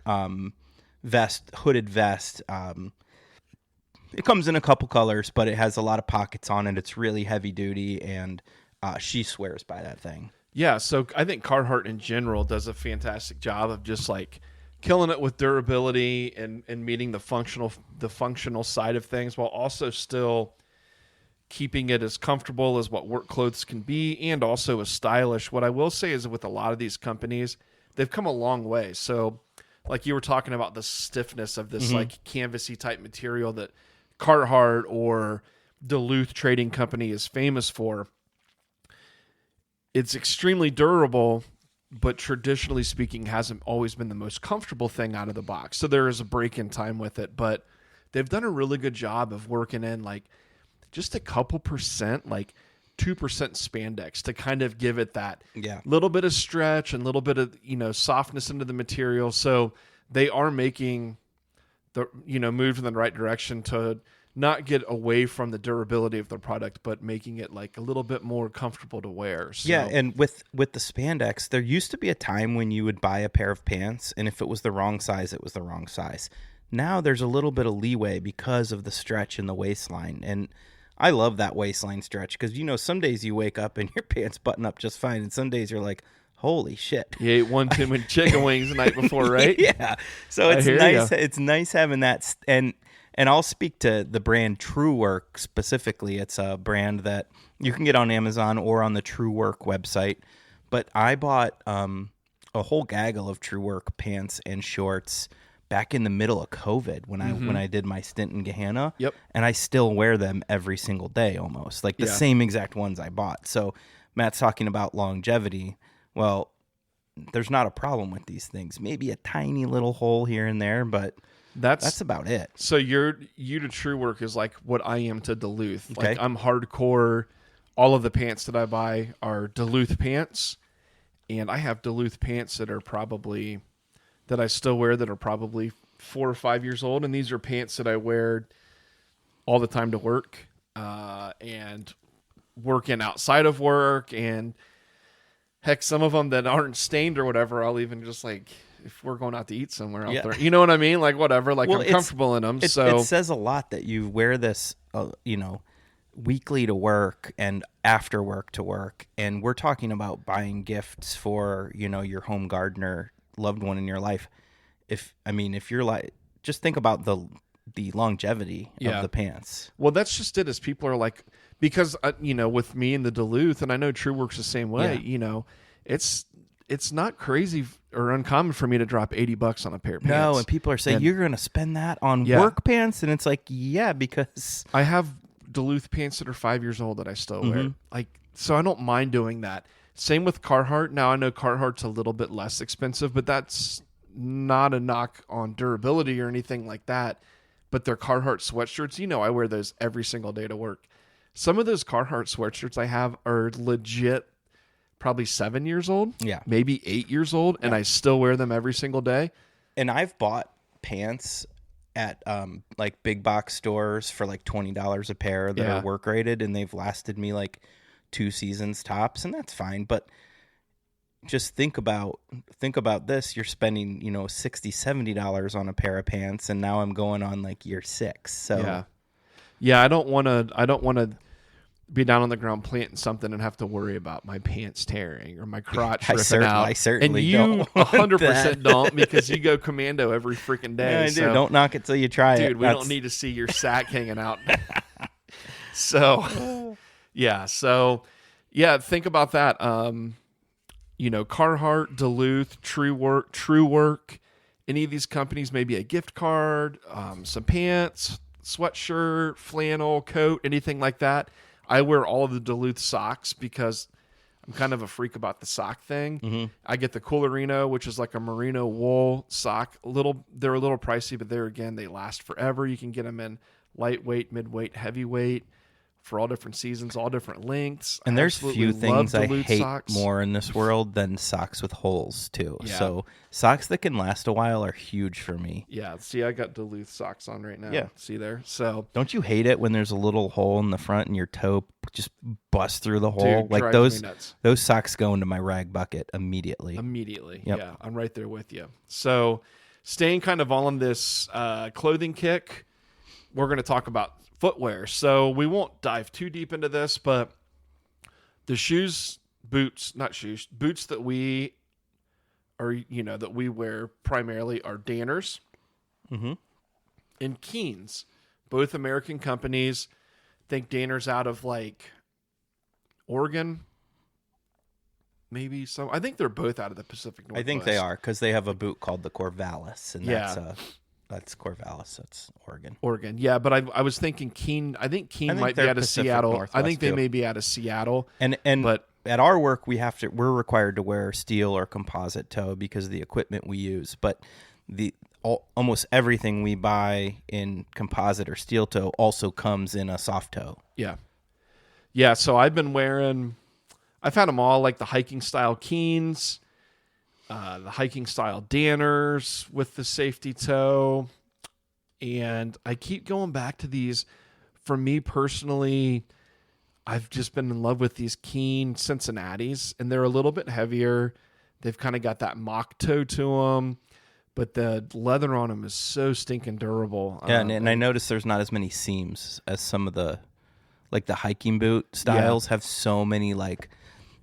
Speaker 2: hooded vest, it comes in a couple colors, but it has a lot of pockets on it. It's really heavy duty, and she swears by that thing.
Speaker 1: Yeah, so I think Carhartt in general does a fantastic job of just like killing it with durability and meeting the functional side of things, while also still keeping it as comfortable as what work clothes can be, and also as stylish. What I will say is, with a lot of these companies, they've come a long way. So like you were talking about the stiffness of this like canvasy type material that Carhartt or Duluth Trading Company is famous for. It's extremely durable, but traditionally speaking hasn't always been the most comfortable thing out of the box. So there is a break-in time with it, but they've done a really good job of working in like just a couple percent, like 2% spandex to kind of give it that little bit of stretch and little bit of, softness into the material. So they are making the, move in the right direction to not get away from the durability of the product, but making it like a little bit more comfortable to wear. So.
Speaker 3: Yeah, and with the spandex, there used to be a time when you would buy a pair of pants, and if it was the wrong size, it was the wrong size. Now there's a little bit of leeway because of the stretch in the waistline, and I love that waistline stretch because, some days you wake up and your pants button up just fine, and some days you're like, holy shit.
Speaker 1: You ate one too many chicken wings the night before, right?
Speaker 3: Yeah. So it's nice. It's nice having that. And I'll speak to the brand True Work specifically. It's a brand that you can get on Amazon or on the True Work website. But I bought a whole gaggle of True Work pants and shorts back in the middle of COVID when I did my stint in Gehenna.
Speaker 1: Yep.
Speaker 3: And I still wear them every single day almost, like the same exact ones I bought. So Matt's talking about longevity. Well, there's not a problem with these things. Maybe a tiny little hole here and there, but that's about it.
Speaker 1: So you to True Work is like what I am to Duluth.
Speaker 3: Okay.
Speaker 1: Like I'm hardcore. All of the pants that I buy are Duluth pants, and I have Duluth pants that I still wear that are probably 4 or 5 years old, and these are pants that I wear all the time to work, and working outside of work, and heck, some of them that aren't stained or whatever, I'll even just like, if we're going out to eat somewhere out there, you know what I mean? Like whatever, like I'm comfortable in them.
Speaker 3: It says a lot that you wear this, weekly to work and after work to work. And we're talking about buying gifts for, your home gardener, loved one in your life. If you're like, just think about the longevity of the pants.
Speaker 1: Well, that's just it. As people are like, because with me in the Duluth, and I know True Works the same way. It's not crazy or uncommon for me to drop $80 on a pair of pants.
Speaker 3: No, and people are saying you're going to spend that on work pants, and it's like, because
Speaker 1: I have Duluth pants that are 5 years old that I still wear. Like, so I don't mind doing that. Same with Carhartt. Now I know Carhartt's a little bit less expensive, but that's not a knock on durability or anything like that. But they're Carhartt sweatshirts. I wear those every single day to work. Some of those Carhartt sweatshirts I have are legit probably 7 years old.
Speaker 3: Yeah.
Speaker 1: Maybe 8 years old. And I still wear them every single day.
Speaker 3: And I've bought pants at like big box stores for like $20 a pair that are work rated, and they've lasted me like 2 seasons tops, and that's fine. But just think about this. You're spending, $60-$70 on a pair of pants, and now I'm going on like year 6. So yeah,
Speaker 1: I don't want to be down on the ground planting something and have to worry about my pants tearing or my crotch ripping out.
Speaker 3: I certainly
Speaker 1: and you
Speaker 3: don't
Speaker 1: 100% don't, because you go commando every freaking day.
Speaker 3: Yeah, I do. Don't knock it till you try it.
Speaker 1: Dude, we don't need to see your sack hanging out. So, think about that. Carhartt, Duluth, True Work, any of these companies, maybe a gift card, some pants, sweatshirt, flannel, coat, anything like that. I wear all of the Duluth socks because I'm kind of a freak about the sock thing. Mm-hmm. I get the Coolerino, which is like a merino wool sock. They're a little pricey, but there again, they last forever. You can get them in lightweight, midweight, heavyweight for all different seasons, all different lengths.
Speaker 3: And there's few things I hate
Speaker 1: socks
Speaker 3: more in this world than socks with holes too. Yeah. So socks that can last a while are huge for me.
Speaker 1: Yeah. See, I got Duluth socks on right now.
Speaker 3: Yeah.
Speaker 1: See there? So
Speaker 3: don't you hate it when there's a little hole in the front and your toe just busts through the hole?
Speaker 1: Dude,
Speaker 3: like those socks go into my rag bucket immediately.
Speaker 1: Yep. Yeah. I'm right there with you. So staying kind of on this clothing kick, we're going to talk about footwear. So we won't dive too deep into this, but the boots that we are, that we wear primarily are Danners and Keens, both American companies. I think Danner's out of like Oregon, maybe some. I think they're both out of the Pacific Northwest.
Speaker 3: I think they are, because they have a boot called the Corvallis, and that's Corvallis. That's Oregon.
Speaker 1: Yeah, but I was thinking Keene. I think Keene might be out of Seattle. I think they may be out of Seattle.
Speaker 3: And
Speaker 1: but
Speaker 3: at our work we're required to wear steel or composite toe because of the equipment we use. But almost everything we buy in composite or steel toe also comes in a soft toe.
Speaker 1: Yeah. Yeah. So I've had them all, like the hiking style Keens, the hiking style Danners with the safety toe. And I keep going back to these. For me personally, I've just been in love with these Keen Cincinnatis, and they're a little bit heavier. They've kind of got that mock toe to them, but the leather on them is so stinking durable.
Speaker 3: Yeah, and I noticed there's not as many seams as some of the, like the hiking boot styles have so many, like,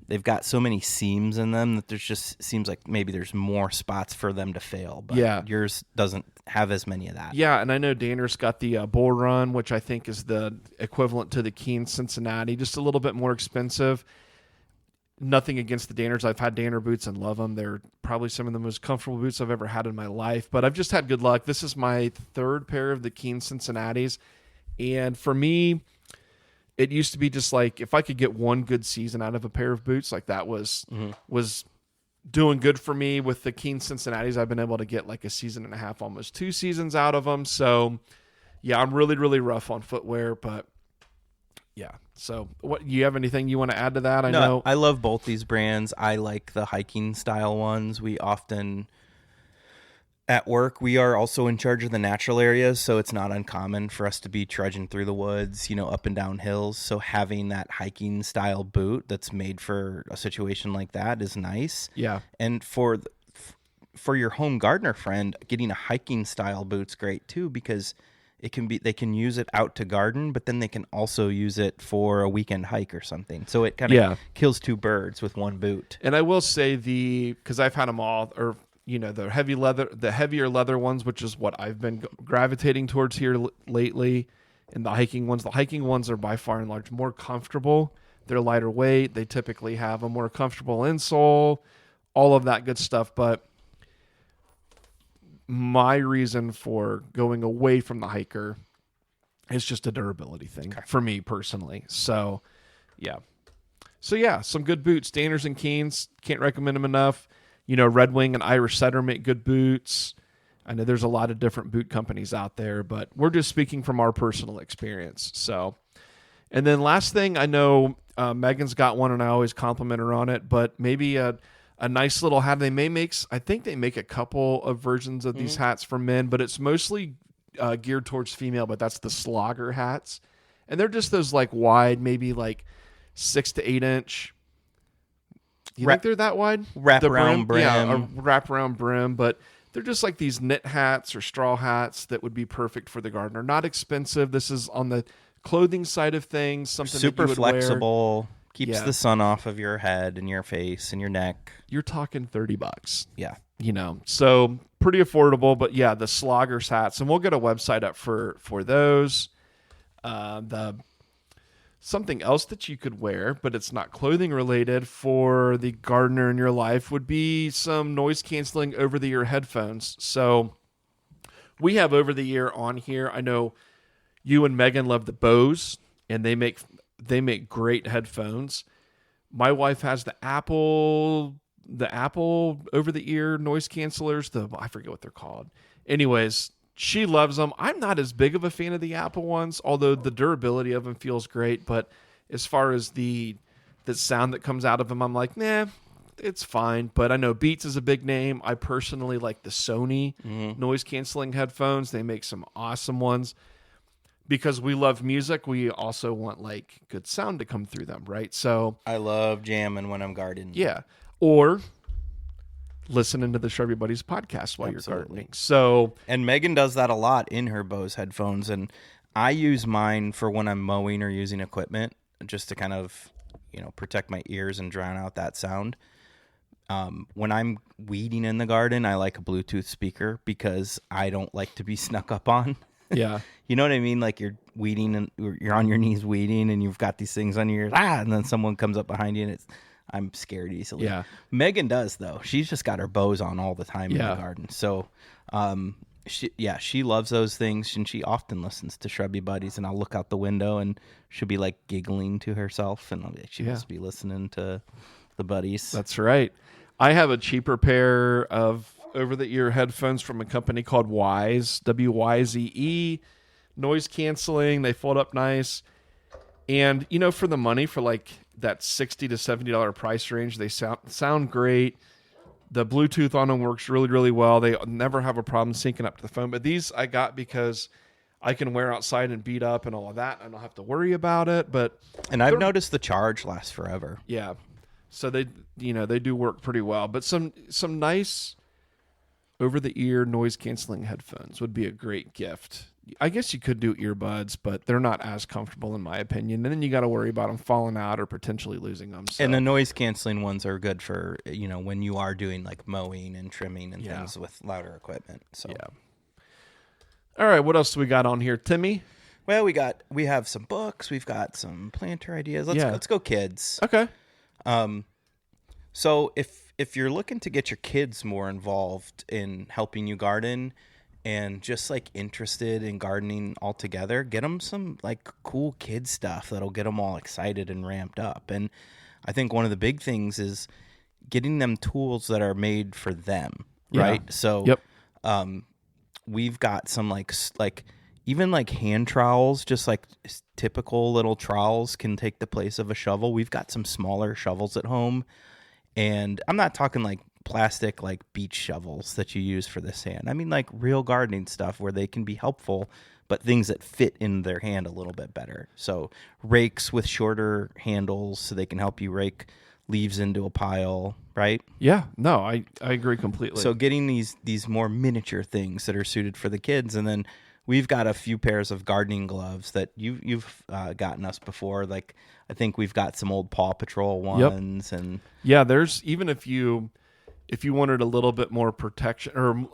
Speaker 3: they've got so many seams in them that there's just seems like maybe there's more spots for them to fail. But yours doesn't have as many of that.
Speaker 1: Yeah, and I know Danner's got the Bull Run, which I think is the equivalent to the Keen Cincinnati, just a little bit more expensive. Nothing against the Danners. I've had Danner boots and love them. They're probably some of the most comfortable boots I've ever had in my life, but I've just had good luck. This is my third pair of the Keen Cincinnatis, and for me, it used to be just like if I could get one good season out of a pair of boots, like that was doing good for me. With the Keen Cincinnatis, I've been able to get like a season and a half, almost 2 seasons out of them. So, yeah, I'm really, really rough on footwear, but yeah. So, what you have anything you want to add to that? I know
Speaker 3: I love both these brands. I like the hiking style ones. We often at work, we are also in charge of the natural areas, so it's not uncommon for us to be trudging through the woods, up and down hills. So having that hiking style boot that's made for a situation like that is nice.
Speaker 1: Yeah.
Speaker 3: And for your home gardener friend, getting a hiking style boot's great too, because they can use it out to garden, but then they can also use it for a weekend hike or something. So it kind of kills 2 birds with one boot.
Speaker 1: And I will say because I've had them all, or the heavier leather ones, which is what I've been gravitating towards here lately, and the hiking ones. The hiking ones are by far and large more comfortable. They're lighter weight. They typically have a more comfortable insole, all of that good stuff. But my reason for going away from the hiker is just a durability thing for me personally. So, yeah. Some good boots. Danners and Keens. Can't recommend them enough. Red Wing and Irish Setter make good boots. I know there's a lot of different boot companies out there, but we're just speaking from our personal experience. So, and then last thing, I know Megan's got one, and I always compliment her on it, but maybe a nice little hat. I think they make a couple of versions of these hats for men, but it's mostly geared towards female, but that's the slogger hats. And they're just those like wide, maybe like 6 to 8 inch. You think they're that wide?
Speaker 3: Wraparound brim.
Speaker 1: Yeah, a wraparound brim, but they're just like these knit hats or straw hats that would be perfect for the gardener. Not expensive. This is on the clothing side of things. Something
Speaker 3: super
Speaker 1: that you would
Speaker 3: flexible.
Speaker 1: Wear.
Speaker 3: Keeps the sun off of your head and your face and your neck.
Speaker 1: You're talking $30.
Speaker 3: Yeah.
Speaker 1: So pretty affordable, but yeah, the sloggers hats, and we'll get a website up for those. Something else that you could wear, but it's not clothing related for the gardener in your life, would be some noise canceling over-the-ear headphones. So we have over-the-ear on here. I know you and Megan love the Bose, and they make great headphones. My wife has the Apple over-the-ear noise cancelers. I forget what they're called. Anyways, she loves them. I'm not as big of a fan of the Apple ones, although the durability of them feels great. But as far as the sound that comes out of them, I'm like, nah, it's fine. But I know Beats is a big name. I personally like the Sony noise canceling headphones. They make some awesome ones. Because we love music, we also want like good sound to come through them, right? So
Speaker 3: I love jamming when I'm gardening.
Speaker 1: Yeah. Or listening to the Shrubby Buddies podcast while you're gardening. So,
Speaker 3: and Megan does that a lot in her Bose headphones, and I use mine for when I'm mowing or using equipment, just to kind of, protect my ears and drown out that sound. When I'm weeding in the garden, I like a Bluetooth speaker because I don't like to be snuck up on.
Speaker 1: Yeah.
Speaker 3: You know what I mean? Like you're weeding and you're on your knees weeding and you've got these things on your ears, and then someone comes up behind you and I'm scared easily.
Speaker 1: Yeah.
Speaker 3: Megan does though. She's just got her Bose on all the time in the garden. So, She loves those things, and she often listens to Shrubby Buddies, and I'll look out the window, and she'll be like giggling to herself, and she must be listening to the Buddies.
Speaker 1: That's right. I have a cheaper pair of over-the-ear headphones from a company called Wyze, W-Y-Z-E, noise canceling. They fold up nice. And, for the money, for like that $60 to $70 price range, they sound great. The Bluetooth on them works really, really well. They never have a problem syncing up to the phone. But these I got because I can wear outside and beat up and all of that. I don't have to worry about it.
Speaker 3: And I've noticed the charge lasts forever.
Speaker 1: Yeah. So they do work pretty well. But some nice over-the-ear noise-canceling headphones would be a great gift. I guess you could do earbuds, but they're not as comfortable in my opinion. And then you got to worry about them falling out or potentially losing them. So.
Speaker 3: And the noise-canceling ones are good for, when you are doing like mowing and trimming and things with louder equipment. So
Speaker 1: yeah. All right, what else do we got on here, Timmy?
Speaker 3: Well, we have some books. We've got some planter ideas. Let's go kids.
Speaker 1: Okay.
Speaker 3: So if you're looking to get your kids more involved in helping you garden and just like interested in gardening altogether, get them some like cool kid stuff that'll get them all excited and ramped up. And I think one of the big things is getting them tools that are made for them, right? So we've got some like even like hand trowels, just like typical little trowels can take the place of a shovel. We've got some smaller shovels at home, and I'm not talking like plastic like beach shovels that you use for the sand. I mean like real gardening stuff where they can be helpful, but things that fit in their hand a little bit better. So rakes with shorter handles so they can help you rake leaves into a pile, right?
Speaker 1: Yeah, no, I agree completely.
Speaker 3: So getting these more miniature things that are suited for the kids. And then we've got a few pairs of gardening gloves that you've gotten us before. Like I think we've got some old Paw Patrol ones. And
Speaker 1: yeah, there's even if you wanted a little bit more protection, or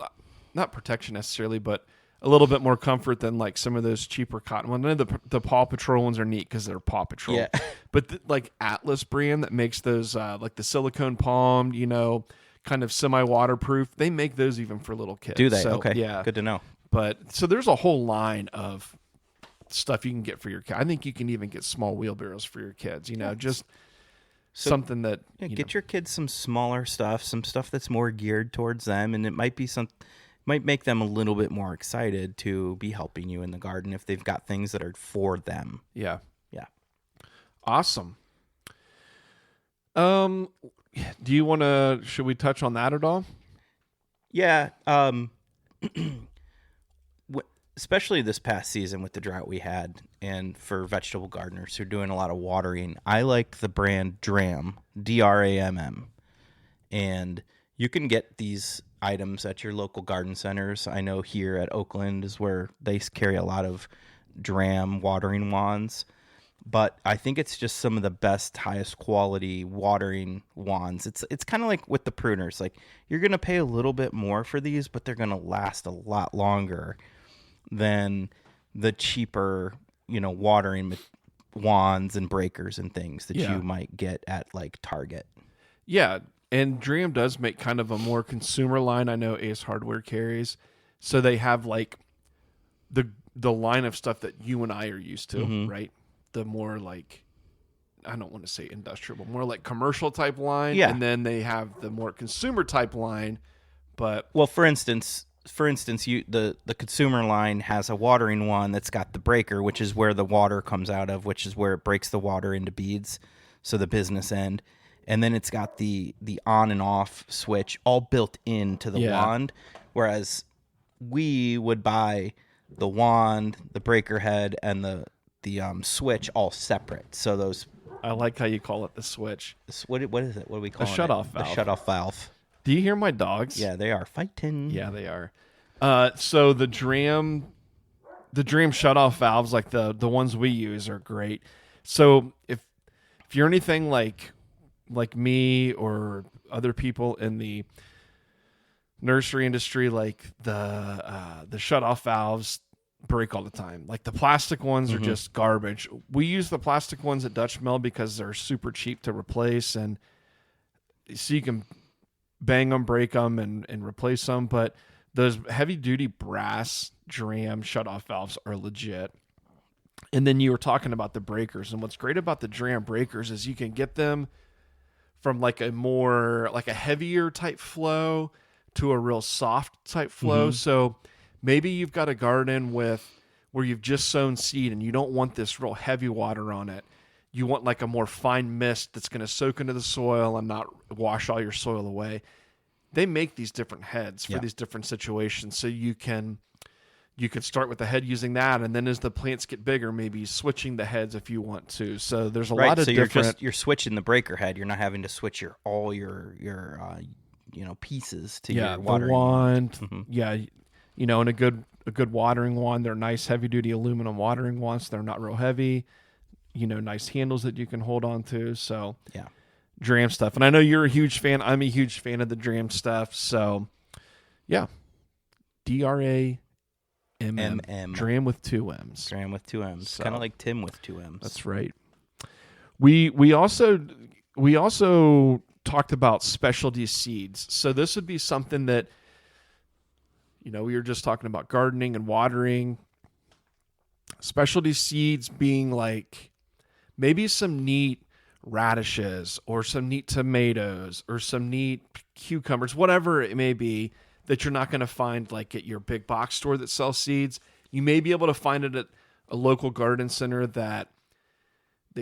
Speaker 1: not protection necessarily, but a little bit more comfort than like some of those cheaper cotton ones. The Paw Patrol ones are neat because they're Paw Patrol.
Speaker 3: Yeah.
Speaker 1: But like Atlas brand that makes those like the silicone palmed, kind of semi-waterproof, they make those even for little kids.
Speaker 3: Do they?
Speaker 1: So,
Speaker 3: okay.
Speaker 1: Yeah.
Speaker 3: Good to know.
Speaker 1: But so there's a whole line of stuff you can get for your kid. I think you can even get small wheelbarrows for your kids, just something that
Speaker 3: get your kids some smaller stuff, some stuff that's more geared towards them, and it might be might make them a little bit more excited to be helping you in the garden if they've got things that are for them.
Speaker 1: Yeah.
Speaker 3: Awesome.
Speaker 1: Do you want to? Should we touch on that at all?
Speaker 3: Yeah. Especially this past season with the drought we had, and for vegetable gardeners who are doing a lot of watering, I like the brand Dram, D-R-A-M-M. And you can get these items at your local garden centers. I know here at Oakland is where they carry a lot of Dram watering wands. But I think it's just some of the best, highest quality watering wands. It's kind of like with the pruners. Like you're going to pay a little bit more for these, but they're going to last a lot longer than the cheaper, watering wands and breakers and things that you might get at like Target. Yeah, and Dram does make kind of a more consumer line. I know Ace Hardware carries, so they have like the line of stuff that you and I are used to, right? The more like, I don't want to say industrial, but more like commercial type line. Yeah. And then they have the more consumer type line. But for instance, the consumer line has a watering wand that's got the breaker, which is where the water comes out of, which is where it breaks the water into beads. So the business end. And then it's got the on and off switch all built into the wand. Whereas we would buy the wand, the breaker head, and the switch all separate. So those, I like how you call it the switch. What is it? What do we call it? The shutoff valve. The shutoff valve. Do you hear my dogs? Yeah, they are fighting. Yeah, they are. So the Dram shutoff valves, like the ones we use, are great. So if you're anything like me or other people in the nursery industry, like the shutoff valves break all the time. Like the plastic ones are just garbage. We use the plastic ones at Dutch Mill because they're super cheap to replace, and so you can bang them, break them, and replace them. But
Speaker 1: Those heavy duty brass dram shutoff valves are legit. And then you were talking about the breakers, and what's great about the dram breakers is you can get them from like a heavier type flow to a real soft type flow. So maybe you've got a garden where you've just sown seed and you don't want this real heavy water on it. You want like a more fine mist that's going to soak into the soil and not wash all your soil away. They make these different heads for these different situations. So you can start with the head using that, and then as the plants get bigger, maybe switching the heads if you want to. So there's a lot of different.
Speaker 3: You're switching the breaker head. You're not having to switch all your pieces to your watering
Speaker 1: the wand. Yeah, and a good watering wand. They're nice heavy duty aluminum watering wands. They're not real heavy. Nice handles that you can hold on to. So
Speaker 3: yeah,
Speaker 1: dram stuff. And I know you're a huge fan. I'm a huge fan of the dram stuff. So yeah, DRAMM. Dram with 2 M's.
Speaker 3: Dram with 2 M's.
Speaker 1: So,
Speaker 3: kind of like Tim with 2 M's.
Speaker 1: That's right. We also talked about specialty seeds. So this would be something that, we were just talking about gardening and watering. Specialty seeds being like maybe some neat radishes or some neat tomatoes or some neat cucumbers, whatever it may be, that you're not going to find like at your big box store that sells seeds. You may be able to find it at a local garden center that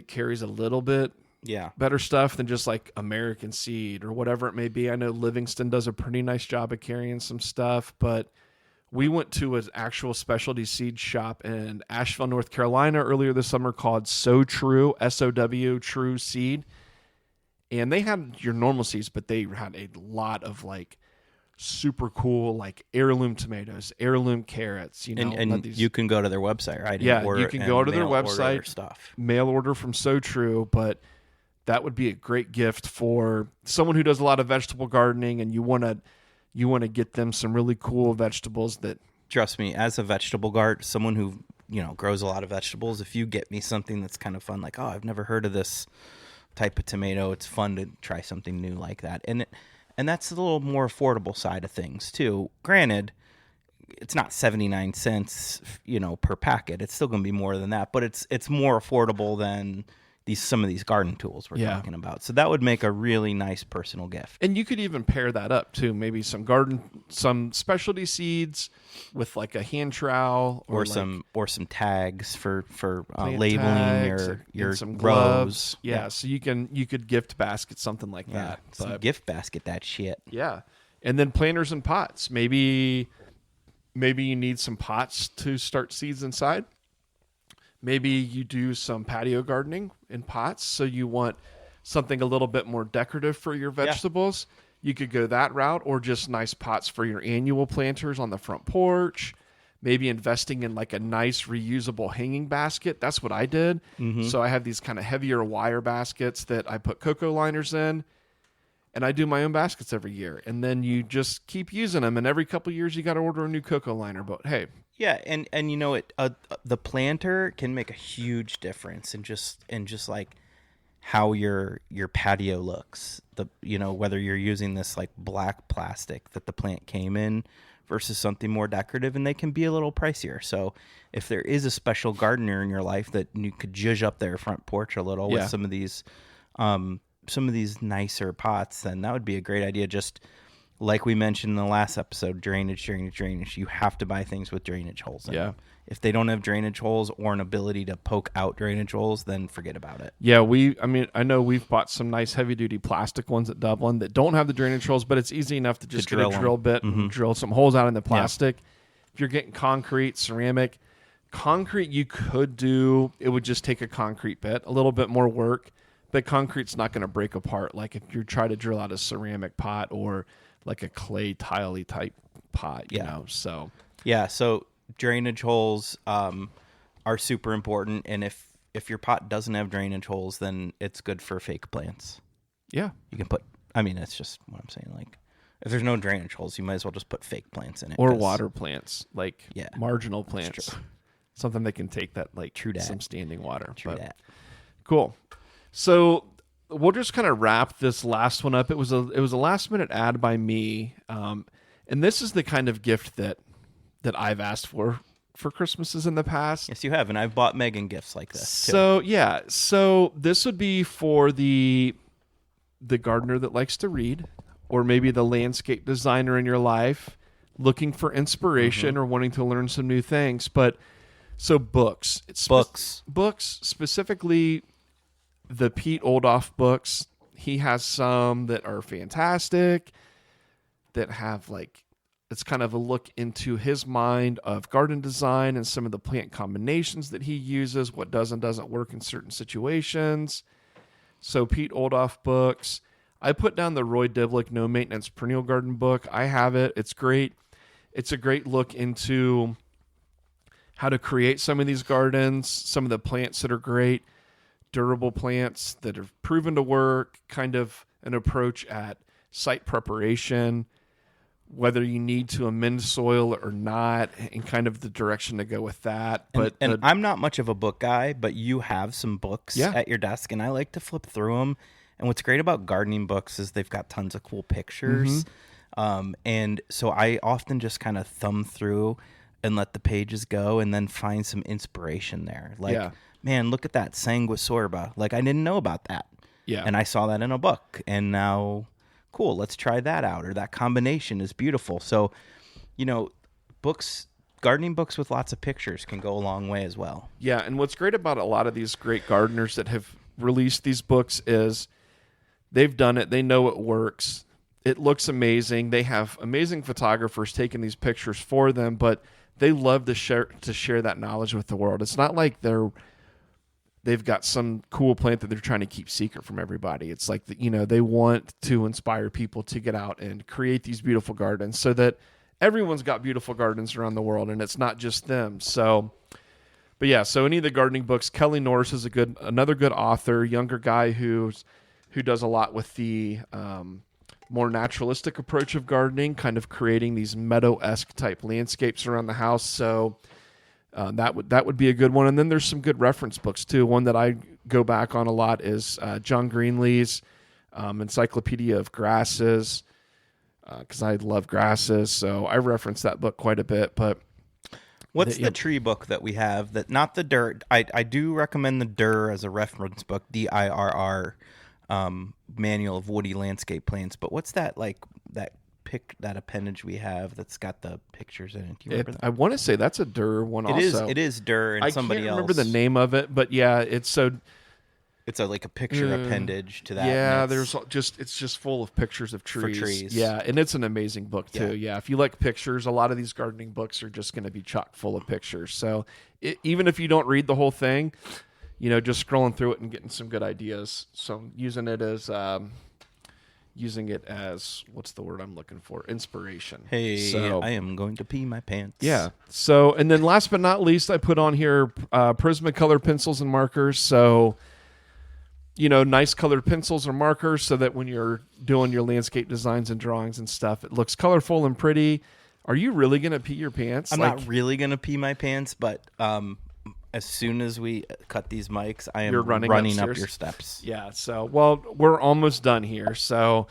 Speaker 1: carries a little bit better stuff than just like American Seed or whatever it may be. I know Livingston does a pretty nice job of carrying some stuff, but we went to an actual specialty seed shop in Asheville, North Carolina earlier this summer called So True, SOW True Seed. And they had your normal seeds, but they had a lot of like super cool like heirloom tomatoes, heirloom carrots,
Speaker 3: and you can go to their website, right?
Speaker 1: Yeah, you can go to their website,
Speaker 3: stuff.
Speaker 1: Mail order from So True, but that would be a great gift for someone who does a lot of vegetable gardening and you want to get them some really cool vegetables that.
Speaker 3: Trust me, as a vegetable garden, someone who grows a lot of vegetables, if you get me something that's kind of fun, like, oh, I've never heard of this type of tomato, it's fun to try something new like that. And that's a little more affordable side of things too. Granted, it's not 79 cents, per packet. It's still going to be more than that, but it's more affordable than some of these garden tools we're talking about. So that would make a really nice personal gift.
Speaker 1: And you could even pair that up too. Maybe some specialty seeds with like a hand trowel
Speaker 3: or some tags for labeling tags, your
Speaker 1: some
Speaker 3: gloves.
Speaker 1: Gloves. Yeah. So you could gift basket something like that.
Speaker 3: Some gift basket that shit.
Speaker 1: Yeah. And then planters and pots. Maybe you need some pots to start seeds inside. Maybe you do some patio gardening in pots, so you want something a little bit more decorative for your vegetables. You could go that route, or just nice pots for your annual planters on the front porch. Maybe investing in like a nice reusable hanging basket. That's what I did. So I have these kind of heavier wire baskets that I put cocoa liners in, and I do my own baskets every year. And then you just keep using them, and every couple of years you got to order a new cocoa liner. But hey.
Speaker 3: Yeah, and the planter can make a huge difference in just like how your patio looks. Whether you're using this like black plastic that the plant came in versus something more decorative, and they can be a little pricier. So if there is a special gardener in your life that you could zhuzh up their front porch a little with some of these nicer pots, then that would be a great idea. Just like we mentioned in the last episode, drainage. You have to buy things with drainage holes in them. If they don't have drainage holes or an ability to poke out drainage holes, then forget about it.
Speaker 1: Yeah, I know we've bought some nice heavy-duty plastic ones at Dublin that don't have the drainage holes, but it's easy enough to just get a drill bit and drill some holes out in the plastic. If you're getting concrete, ceramic, you could do, it would just take a concrete bit, a little bit more work, but concrete's not going to break apart like if you try to drill out a ceramic pot or like a clay tile-y type pot, so.
Speaker 3: Yeah, so drainage holes are super important, and if your pot doesn't have drainage holes, then it's good for fake plants.
Speaker 1: Yeah.
Speaker 3: You can it's just what I'm saying, like, if there's no drainage holes, you might as well just put fake plants in it.
Speaker 1: Or water plants, like marginal plants. Something that can take that, like, some standing water.
Speaker 3: That.
Speaker 1: Cool. So we'll just kind of wrap this last one up. It was a last minute ad by me, and And this is the kind of gift that I've asked for Christmases in the past.
Speaker 3: Yes, you have, and I've bought Megan gifts like this.
Speaker 1: So yeah, so this would be for the gardener that likes to read, or maybe the landscape designer in your life looking for inspiration or wanting to learn some new things. But so books, books specifically the Pete Oldoff books. He has some that are fantastic, that have like, it's kind of a look into his mind of garden design and some of the plant combinations that he uses, what does and doesn't work in certain situations. So Pete Oldoff books. I put down the Roy Diblick No Maintenance Perennial Garden book. I have it. It's great. It's a great look into how to create some of these gardens, some of the plants that are great, durable plants that have proven to work, kind of an approach at site preparation, whether you need to amend soil or not, and kind of the direction to go with that. But
Speaker 3: and I'm not much of a book guy, but you have some books at your desk, and I like to flip through them. And what's great about gardening books is they've got tons of cool pictures. And so I often just kind of thumb through and let the pages go and then find some inspiration there. Like, man, look at that Sanguisorba. Like, I didn't know about that.
Speaker 1: Yeah.
Speaker 3: And I saw that in a book, and now, cool, let's try that out. Or that combination is beautiful. So, gardening books with lots of pictures can go a long way as well.
Speaker 1: Yeah, and what's great about a lot of these great gardeners that have released these books is they've done it. They know it works. It looks amazing. They have amazing photographers taking these pictures for them, but they love to share that knowledge with the world. It's not like they've got some cool plant that they're trying to keep secret from everybody. It's like, they want to inspire people to get out and create these beautiful gardens so that everyone's got beautiful gardens around the world and it's not just them. So, but yeah, so any of the gardening books, Kelly Norris is another good author, younger guy who does a lot with the more naturalistic approach of gardening, kind of creating these meadow-esque type landscapes around the house. So that would be a good one. And then there's some good reference books too. One that I go back on a lot is John Greenlee's Encyclopedia of Grasses, because I love grasses. So I reference that book quite a bit. But
Speaker 3: what's the tree book that we have? That not the Dirr. I do recommend the Dirr as a reference book, DIRR, Manual of Woody Landscape Plants. But what's that that appendage we have that's got the pictures in it? Do you remember that?
Speaker 1: I want to say that's a Dirr one also.
Speaker 3: It is Dirr and somebody else.
Speaker 1: I can't remember the name of it, but yeah, it's
Speaker 3: like a picture appendage to that.
Speaker 1: Yeah, it's just full of pictures of trees.
Speaker 3: For trees.
Speaker 1: Yeah, and it's an amazing book too. Yeah, if you like pictures, a lot of these gardening books are just going to be chock full of pictures. So even if you don't read the whole thing, just scrolling through it and getting some good ideas. So using it as what's the word I'm looking for? Inspiration.
Speaker 3: Hey, I am going to pee my pants.
Speaker 1: Yeah. So, and then last but not least, I put on here Prismacolor pencils and markers. So, nice colored pencils or markers so that when you're doing your landscape designs and drawings and stuff, it looks colorful and pretty. Are you really going to pee your pants?
Speaker 3: I'm not really going to pee my pants, but as soon as we cut these mics, I am running up your steps.
Speaker 1: Yeah, so, we're almost done here. So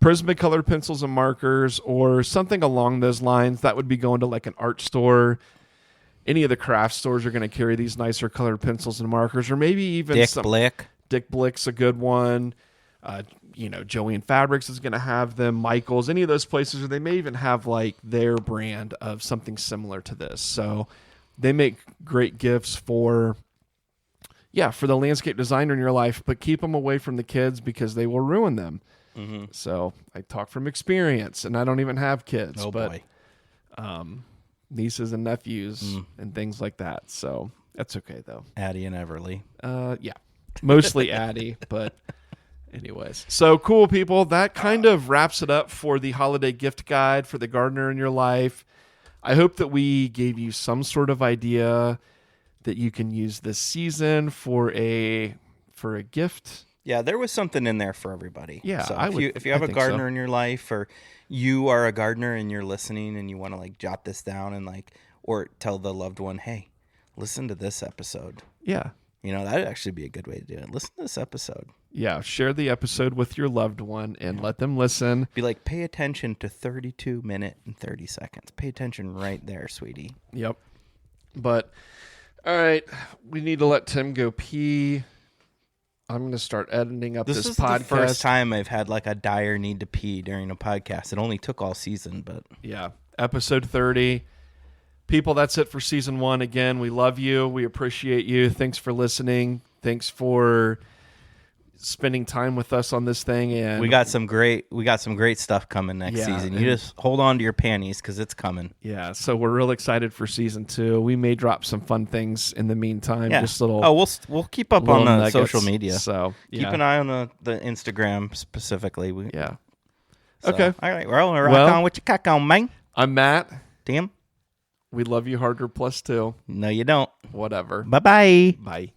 Speaker 1: Prismacolor pencils and markers or something along those lines, that would be going to like an art store. Any of the craft stores are going to carry these nicer colored pencils and markers, or maybe even Dick Blick's a good one. Joey and Fabrics is going to have them. Michael's, any of those places, or they may even have like their brand of something similar to this. So they make great gifts for the landscape designer in your life, but keep them away from the kids because they will ruin them. Mm-hmm. So I talk from experience, and I don't even have kids, but nieces and nephews and things like that. So that's okay though.
Speaker 3: Addie and Everly.
Speaker 1: Yeah, mostly Addie, but anyways. So cool, people. That kind of wraps it up for the holiday gift guide for the gardener in your life. I hope that we gave you some sort of idea that you can use this season for a gift.
Speaker 3: Yeah, there was something in there for everybody.
Speaker 1: Yeah,
Speaker 3: so if you have a gardener in your life, or you are a gardener and you're listening and you want to like jot this down and or tell the loved one, hey, listen to this episode.
Speaker 1: Yeah.
Speaker 3: That'd actually be a good way to do it. Listen to this episode.
Speaker 1: Yeah, share the episode with your loved one and let them listen.
Speaker 3: Be like, pay attention to 32 minutes and 30 seconds. Pay attention right there, sweetie.
Speaker 1: Yep. But, all right, we need to let Tim go pee. I'm going to start editing up this
Speaker 3: is
Speaker 1: podcast.
Speaker 3: The first time I've had like a dire need to pee during a podcast. It only took all season, but...
Speaker 1: Yeah, episode 30. People, that's it for season 1. Again, we love you. We appreciate you. Thanks for listening. Thanks for spending time with us on this thing. And
Speaker 3: we got some great stuff coming next season. You just hold on to your panties because it's coming.
Speaker 1: Yeah, so we're real excited for season 2. We may drop some fun things in the meantime.
Speaker 3: Yeah.
Speaker 1: Just little.
Speaker 3: Oh, we'll keep up on the
Speaker 1: nuggets.
Speaker 3: social media.
Speaker 1: So
Speaker 3: keep an eye on the Instagram specifically.
Speaker 1: Yeah.
Speaker 3: So,
Speaker 1: okay.
Speaker 3: All right. We're all rock on with your cock on, man.
Speaker 1: I'm Matt.
Speaker 3: Damn.
Speaker 1: We love you harder +2.
Speaker 3: No, you don't.
Speaker 1: Whatever.
Speaker 3: Bye-bye.
Speaker 1: Bye.